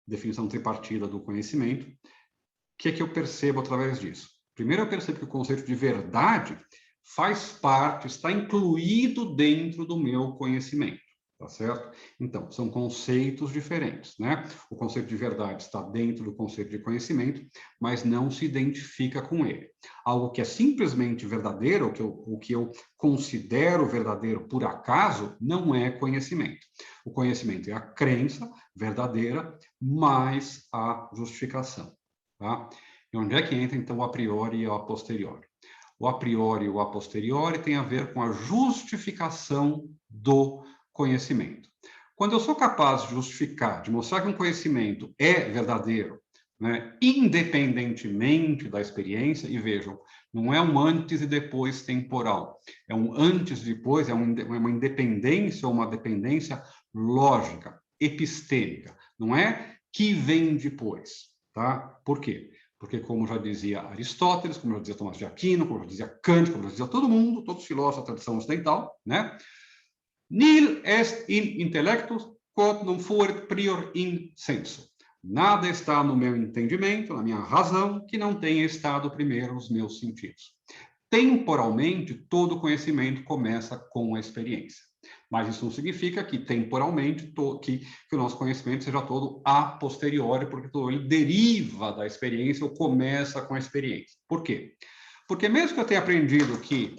Definição tripartida do conhecimento, o que é que eu percebo através disso? Primeiro, eu percebo que o conceito de verdade faz parte, está incluído dentro do meu conhecimento, tá certo? Então, são conceitos diferentes, né? O conceito de verdade está dentro do conceito de conhecimento, mas não se identifica com ele. Algo que é simplesmente verdadeiro, o que eu considero verdadeiro por acaso, não é conhecimento. O conhecimento é a crença verdadeira, mais a justificação, tá? E onde é que entra, então, o a priori e o a posteriori? O a priori e o a posteriori tem a ver com a justificação do conhecimento. Quando eu sou capaz de justificar, de mostrar que um conhecimento é verdadeiro, né, independentemente da experiência, e vejam, não é um antes e depois temporal, é um antes e depois, é uma independência ou uma dependência lógica, epistêmica, não é que vem depois, tá? Por quê? Porque, como já dizia Aristóteles, como já dizia Tomás de Aquino, como já dizia Kant, como já dizia todo mundo, todos os filósofos da tradição ocidental, né? Nil est in intellectus quod non fuerit prior in sensu. Nada está no meu entendimento, na minha razão, que não tenha estado primeiro nos meus sentidos. Temporalmente, todo conhecimento começa com a experiência. Mas isso não significa que, temporalmente, que o nosso conhecimento seja todo a posteriori, porque todo ele deriva da experiência ou começa com a experiência. Por quê? Porque mesmo que eu tenha aprendido que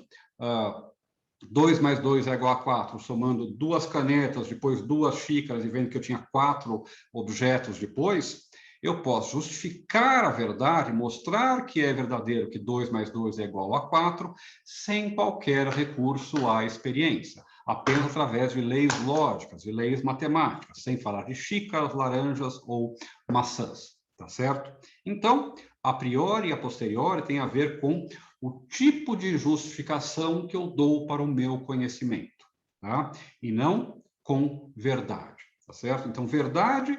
2 mais 2 é igual a 4, somando 2 canetas, depois 2 xícaras, e vendo que eu tinha 4 objetos depois, eu posso justificar a verdade, mostrar que é verdadeiro que 2 mais 2 é igual a 4, sem qualquer recurso à experiência, apenas através de leis lógicas, de leis matemáticas, sem falar de xícaras, laranjas ou maçãs, tá certo? Então, a priori e a posteriori tem a ver com o tipo de justificação que eu dou para o meu conhecimento, tá? E não com verdade, tá certo? Então, verdade,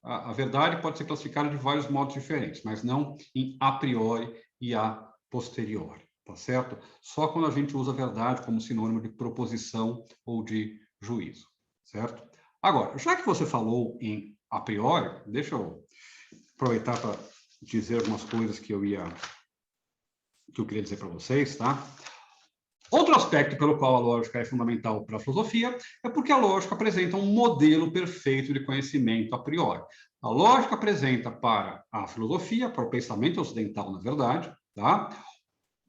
a verdade pode ser classificada de vários modos diferentes, mas não em a priori e a posteriori, tá certo? Só quando a gente usa verdade como sinônimo de proposição ou de juízo, certo? Agora, já que você falou em a priori, deixa eu aproveitar para dizer algumas coisas que eu queria dizer para vocês, tá? Outro aspecto pelo qual a lógica é fundamental para a filosofia é porque a lógica apresenta um modelo perfeito de conhecimento a priori. A lógica apresenta para a filosofia, para o pensamento ocidental, na verdade, tá?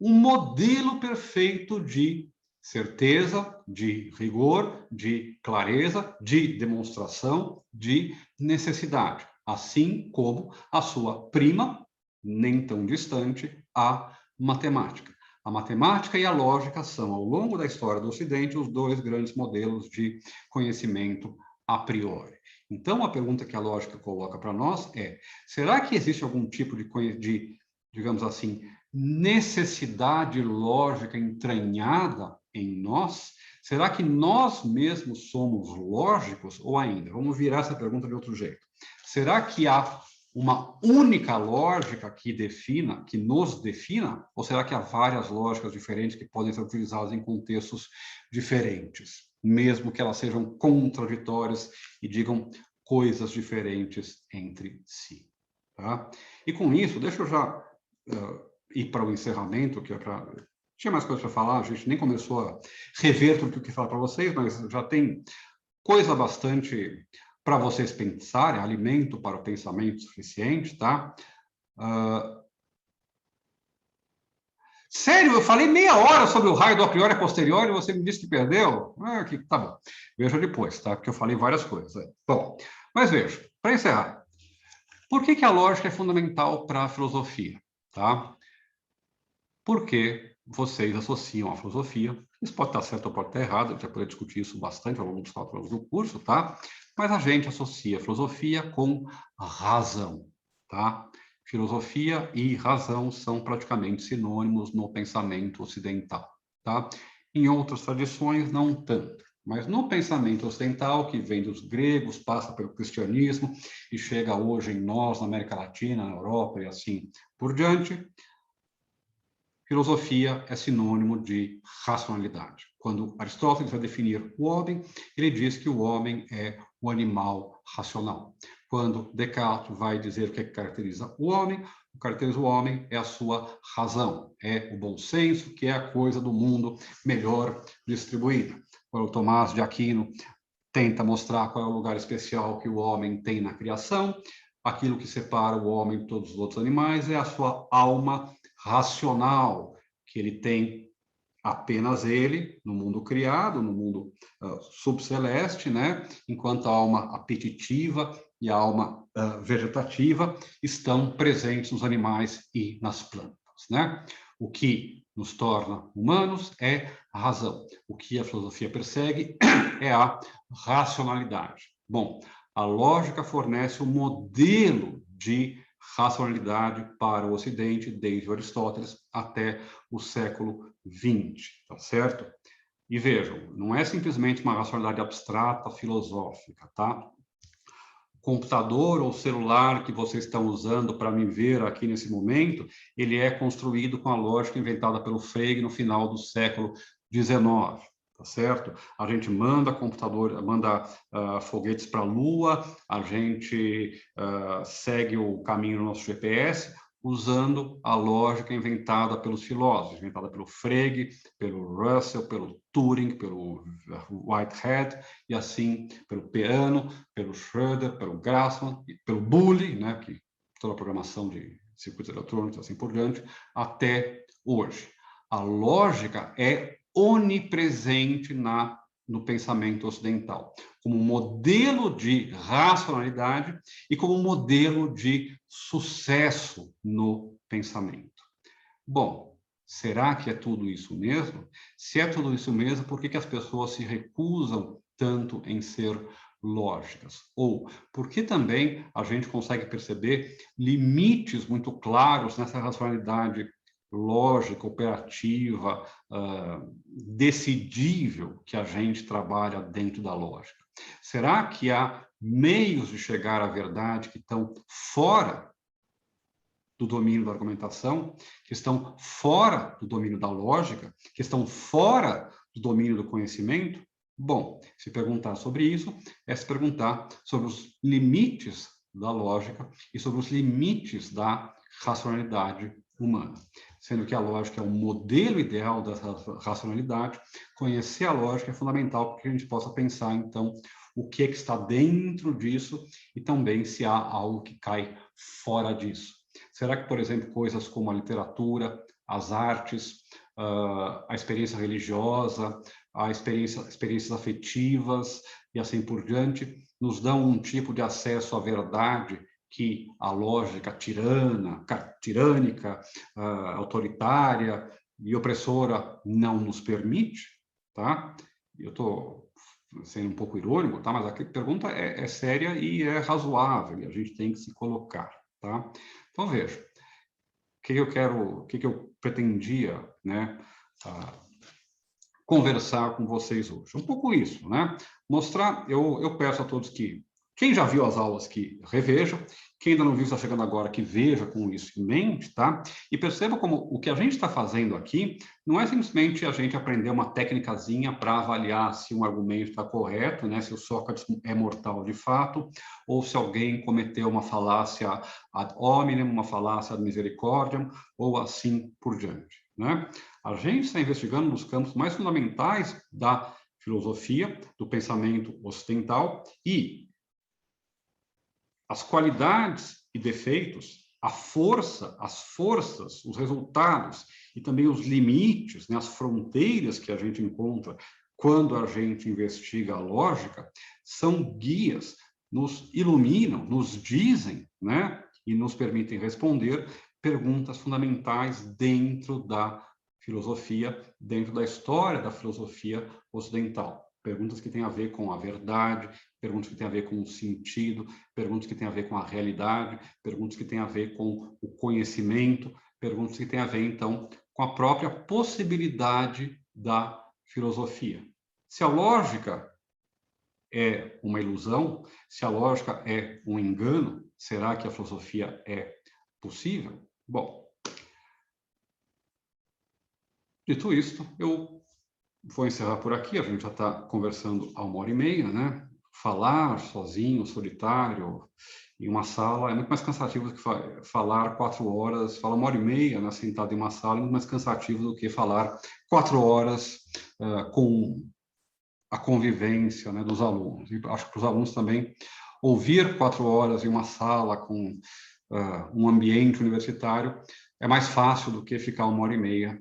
Um modelo perfeito de certeza, de rigor, de clareza, de demonstração, de necessidade, assim como a sua prima, nem tão distante, a matemática. A matemática e a lógica são, ao longo da história do Ocidente, os dois grandes modelos de conhecimento a priori. Então, a pergunta que a lógica coloca para nós é: será que existe algum tipo de, digamos assim, necessidade lógica entranhada em nós? Será que nós mesmos somos lógicos? Ou ainda, vamos virar essa pergunta de outro jeito. Será que há uma única lógica que defina, que nos defina? Ou será que há várias lógicas diferentes que podem ser utilizadas em contextos diferentes, mesmo que elas sejam contraditórias e digam coisas diferentes entre si? Tá? E com isso, deixa eu já ir para o encerramento, que é para... Tinha mais coisas para falar, a gente nem começou a rever tudo o que falar para vocês, mas já tem coisa bastante para vocês pensarem, alimento para o pensamento suficiente, tá? Sério, eu falei meia hora sobre o raio do a priori e posterior e você me disse que perdeu? Tá bom, veja depois, tá? Porque eu falei várias coisas. Bom, mas veja, para encerrar, por que a lógica é fundamental para a filosofia, tá? Porque vocês associam a filosofia, isso pode estar certo ou pode estar errado, a gente vai poder discutir isso bastante ao longo dos 4 anos do curso, tá? Mas a gente associa a filosofia com razão, tá? Filosofia e razão são praticamente sinônimos no pensamento ocidental, tá? Em outras tradições, não tanto. Mas no pensamento ocidental, que vem dos gregos, passa pelo cristianismo e chega hoje em nós, na América Latina, na Europa e assim por diante, filosofia é sinônimo de racionalidade. Quando Aristóteles vai definir o homem, ele diz que o homem é o animal racional. Quando Descartes vai dizer o que caracteriza o que caracteriza o homem é a sua razão, é o bom senso, que é a coisa do mundo melhor distribuída. Quando Tomás de Aquino tenta mostrar qual é o lugar especial que o homem tem na criação, aquilo que separa o homem de todos os outros animais é a sua alma racional, que ele tem apenas ele no mundo criado, no mundo subceleste, né? Enquanto a alma apetitiva e a alma vegetativa estão presentes nos animais e nas plantas, né? O que nos torna humanos é a razão. O que a filosofia persegue é a racionalidade. Bom, a lógica fornece um modelo de racionalidade para o Ocidente, desde Aristóteles até o século XX, tá certo? E vejam, não é simplesmente uma racionalidade abstrata, filosófica, tá? O computador ou celular que vocês estão usando para me ver aqui nesse momento, ele é construído com a lógica inventada pelo Frege no final do século XIX. Tá certo? A gente manda foguetes para a Lua, a gente segue o caminho do nosso GPS usando a lógica inventada pelos filósofos, inventada pelo Frege, pelo Russell, pelo Turing, pelo Whitehead, e assim pelo Peano, pelo Schroeder, pelo Grassmann, pelo Boole, né, que toda a programação de circuitos eletrônicos, assim por diante, até hoje. A lógica é onipresente no pensamento ocidental, como modelo de racionalidade e como modelo de sucesso no pensamento. Bom, será que é tudo isso mesmo? Se é tudo isso mesmo, por que as pessoas se recusam tanto em ser lógicas? Ou por que também a gente consegue perceber limites muito claros nessa racionalidade lógica, operativa, decidível que a gente trabalha dentro da lógica? Será que há meios de chegar à verdade que estão fora do domínio da argumentação, que estão fora do domínio da lógica, que estão fora do domínio do conhecimento? Bom, se perguntar sobre isso é se perguntar sobre os limites da lógica e sobre os limites da racionalidade humana. sendo que a lógica é o modelo ideal dessa racionalidade. Conhecer a lógica é fundamental para que a gente possa pensar, então, o que é que está dentro disso e também se há algo que cai fora disso. Será que, por exemplo, coisas como a literatura, as artes, a experiência religiosa, experiências afetivas e assim por diante, nos dão um tipo de acesso à verdade que a lógica tirânica, autoritária e opressora não nos permite, tá? Eu estou sendo um pouco irônico, tá? Mas a pergunta é séria e é razoável, e a gente tem que se colocar, tá? Então, veja, o que eu pretendia, né, conversar com vocês hoje? Um pouco isso, né? Mostrar, eu peço a todos que, quem já viu as aulas, que reveja, quem ainda não viu, está chegando agora, que veja com isso em mente, tá? E perceba como o que a gente está fazendo aqui não é simplesmente a gente aprender uma técnicazinha para avaliar se um argumento está correto, né? Se o Sócrates é mortal de fato, ou se alguém cometeu uma falácia ad hominem, uma falácia ad misericordiam, ou assim por diante, né? A gente está investigando nos campos mais fundamentais da filosofia, do pensamento ocidental, e as qualidades e defeitos, as forças, os resultados e também os limites, né, as fronteiras que a gente encontra quando a gente investiga a lógica, são guias, nos iluminam, nos dizem, né, e nos permitem responder perguntas fundamentais dentro da filosofia, dentro da história da filosofia ocidental. Perguntas que têm a ver com a verdade, perguntas que têm a ver com o sentido, perguntas que têm a ver com a realidade, perguntas que têm a ver com o conhecimento, perguntas que têm a ver, então, com a própria possibilidade da filosofia. Se a lógica é uma ilusão, se a lógica é um engano, será que a filosofia é possível? Bom, dito isto, eu vou encerrar por aqui, a gente já está conversando há 1h30, né? Falar sozinho, solitário, em uma sala, é muito mais cansativo do que falar 4 horas, falar 1h30, né, sentado em uma sala, é muito mais cansativo do que falar 4 horas com a convivência, né, dos alunos. E acho que para os alunos também, ouvir 4 horas em uma sala com um ambiente universitário é mais fácil do que ficar 1h30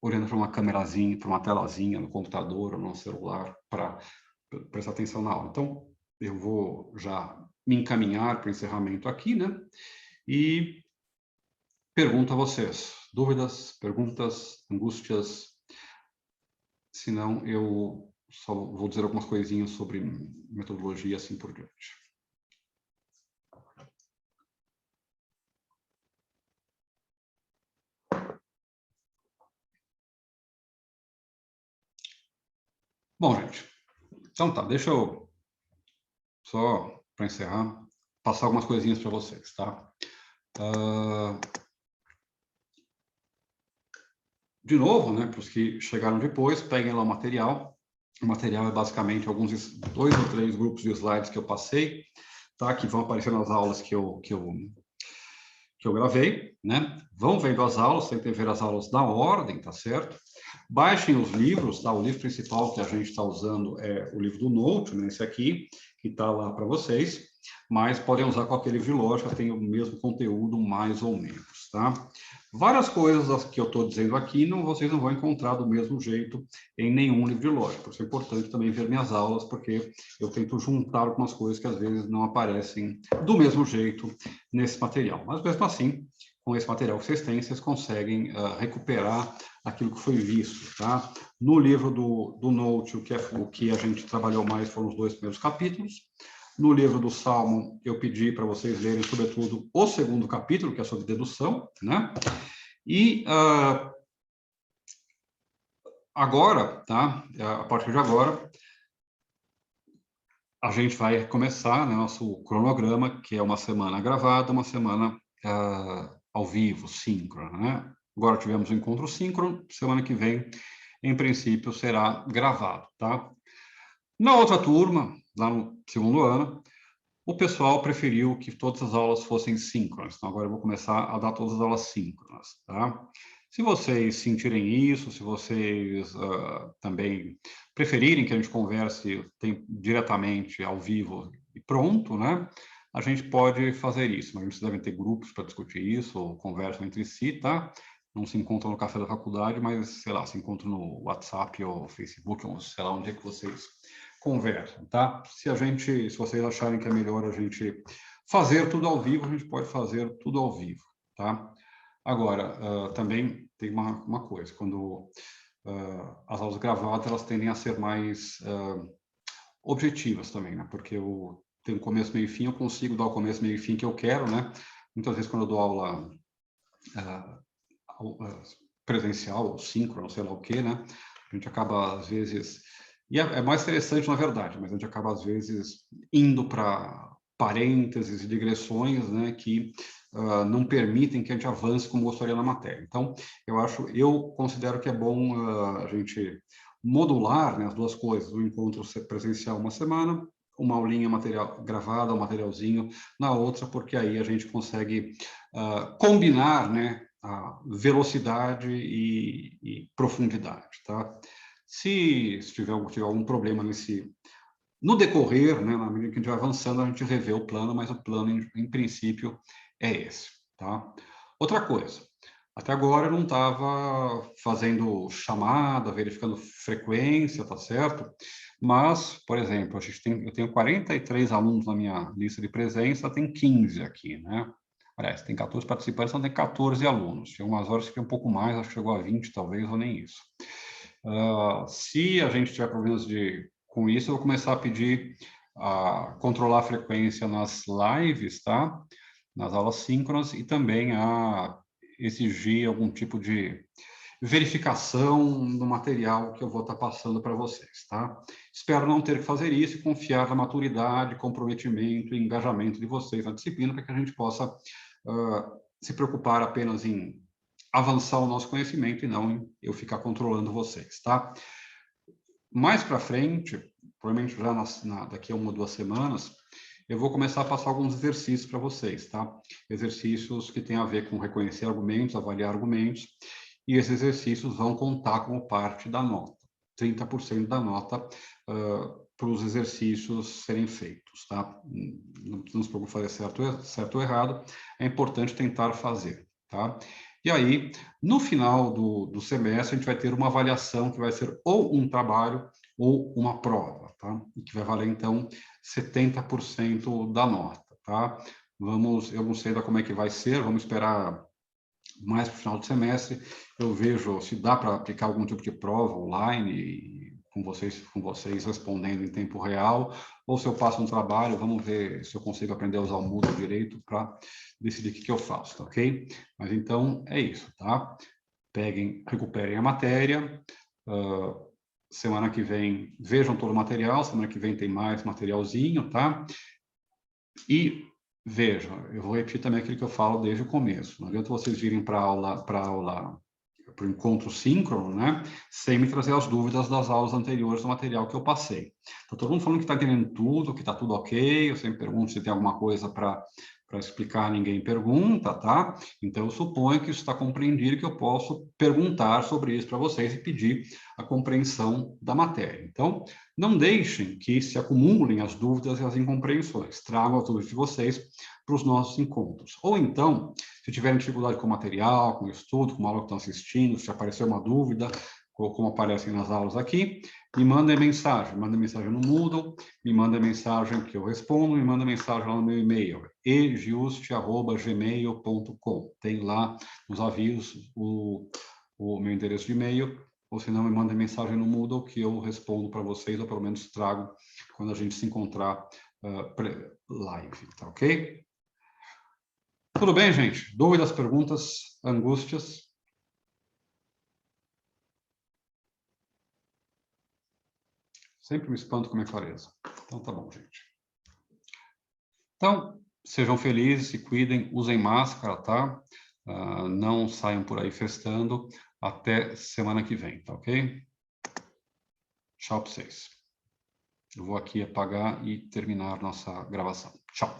olhando para uma câmerazinha, para uma telazinha no computador ou no celular para prestar atenção na aula. Então, eu vou já me encaminhar para o encerramento aqui, né? E pergunto a vocês, dúvidas, perguntas, angústias, senão eu só vou dizer algumas coisinhas sobre metodologia e assim por diante. Bom, gente, então tá, deixa eu só, para encerrar, passar algumas coisinhas para vocês, tá? De novo, né, para os que chegaram depois, peguem lá o material. O material é basicamente alguns 2 ou 3 grupos de slides que eu passei, tá? Que vão aparecer nas aulas que eu gravei, né? Vão vendo as aulas, tentem ver as aulas na ordem, tá certo? Baixem os livros, tá? O livro principal que a gente está usando é o livro do Note, né? Esse aqui, que está lá para vocês, mas podem usar qualquer livro de lógica, tem o mesmo conteúdo, mais ou menos, tá? Várias coisas que eu estou dizendo aqui, vocês não vão encontrar do mesmo jeito em nenhum livro de lógica. Por isso é importante também ver minhas aulas, porque eu tento juntar algumas coisas que às vezes não aparecem do mesmo jeito nesse material. Mas mesmo assim, com esse material que vocês têm, vocês conseguem recuperar aquilo que foi visto, tá? No livro do Note, o que a gente trabalhou mais foram os 2 primeiros capítulos. No livro do Salmo, eu pedi para vocês lerem, sobretudo, o 2º capítulo, que é sobre dedução, né? E agora, tá? A partir de agora, a gente vai começar, né, nosso cronograma, que é uma semana gravada, uma semana ao vivo, síncrona, né? Agora tivemos o encontro síncrono, semana que vem, em princípio, será gravado, tá? Na outra turma, lá no 2º ano, o pessoal preferiu que todas as aulas fossem síncronas. Então, agora eu vou começar a dar todas as aulas síncronas, tá? Se vocês sentirem isso, se vocês também preferirem que a gente converse diretamente ao vivo e pronto, né? A gente pode fazer isso. Mas vocês devem ter grupos para discutir isso, ou conversam entre si, tá? Não se encontram no café da faculdade, mas, sei lá, se encontram no WhatsApp ou Facebook, ou sei lá onde é que vocês conversam, tá? Se vocês acharem que é melhor a gente fazer tudo ao vivo, a gente pode fazer tudo ao vivo, tá? Agora, também tem uma coisa, quando as aulas gravadas, elas tendem a ser mais objetivas também, né? Porque eu tenho começo, meio e fim, eu consigo dar o começo, meio e fim que eu quero, né? Muitas vezes, quando eu dou aula presencial, ou síncrono, sei lá o quê, né? A gente acaba, às vezes... E é mais interessante, na verdade, mas a gente acaba, às vezes, indo para parênteses e digressões, né, que não permitem que a gente avance como gostaria na matéria. Então, eu considero que é bom a gente modular, né, as duas coisas, o encontro presencial uma semana, uma aulinha material gravada, um materialzinho na outra, porque aí a gente consegue combinar, né, a velocidade e profundidade, tá? Se tiver algum problema no decorrer, né, na medida que a gente vai avançando, a gente revê o plano, mas o plano, em princípio, é esse, tá? Outra coisa, até agora eu não estava fazendo chamada, verificando frequência, tá certo? Mas, por exemplo, eu tenho 43 alunos na minha lista de presença, tem 15 aqui, né? Aliás, tem 14 participantes, então tem 14 alunos. Tinha umas horas que um pouco mais, acho que chegou a 20, talvez, ou nem isso. Se a gente tiver problemas com isso, eu vou começar a pedir a controlar a frequência nas lives, tá? Nas aulas síncronas, e também a exigir algum tipo de verificação no material que eu vou estar passando para vocês, tá? Espero não ter que fazer isso e confiar na maturidade, comprometimento e engajamento de vocês na disciplina, para que a gente possa se preocupar apenas em avançar o nosso conhecimento e não em eu ficar controlando vocês, tá? Mais para frente, provavelmente já daqui a 1 ou 2 semanas, eu vou começar a passar alguns exercícios para vocês, tá? Exercícios que têm a ver com reconhecer argumentos, avaliar argumentos, e esses exercícios vão contar como parte da nota. 30% da nota para os exercícios serem feitos, tá? Não nos preocupe fazer certo ou errado, é importante tentar fazer, tá? E aí, no final do semestre, a gente vai ter uma avaliação que vai ser ou um trabalho ou uma prova, tá? E que vai valer, então, 70% da nota, tá? Eu não sei ainda como é que vai ser, vamos esperar mais para o final do semestre, eu vejo se dá para aplicar algum tipo de prova online, com vocês respondendo em tempo real, ou se eu passo um trabalho, vamos ver se eu consigo aprender a usar o Moodle direito para decidir o que eu faço, tá ok? Mas então é isso, tá? Recuperem a matéria, semana que vem vejam todo o material, semana que vem tem mais materialzinho, tá? E vejam, eu vou repetir também aquilo que eu falo desde o começo. Não adianta vocês virem para o encontro síncrono, né? Sem me trazer as dúvidas das aulas anteriores do material que eu passei. Então, todo mundo falando que está entendendo tudo, que está tudo ok. Eu sempre pergunto se tem alguma coisa para explicar, ninguém pergunta, tá? Então, eu suponho que isso está compreendido, que eu posso perguntar sobre isso para vocês e pedir a compreensão da matéria. Então, não deixem que se acumulem as dúvidas e as incompreensões. Tragam as dúvidas de vocês para os nossos encontros. Ou então, se tiverem dificuldade com o material, com o estudo, com a aula que estão assistindo, se aparecer uma dúvida, como aparecem nas aulas aqui, me mandem mensagem no Moodle, me mandem mensagem que eu respondo, me mandem mensagem lá no meu e-mail, egiuste@gmail.com. Tem lá nos avisos o meu endereço de e-mail, ou se não, me mandem mensagem no Moodle que eu respondo para vocês, ou pelo menos trago quando a gente se encontrar live, tá ok? Tudo bem, gente? Dúvidas, perguntas, angústias? Sempre me espanto com a minha clareza. Então, tá bom, gente. Então, sejam felizes, se cuidem, usem máscara, tá? Não saiam por aí festando. Até semana que vem, tá ok? Tchau para vocês. Eu vou aqui apagar e terminar nossa gravação. Tchau.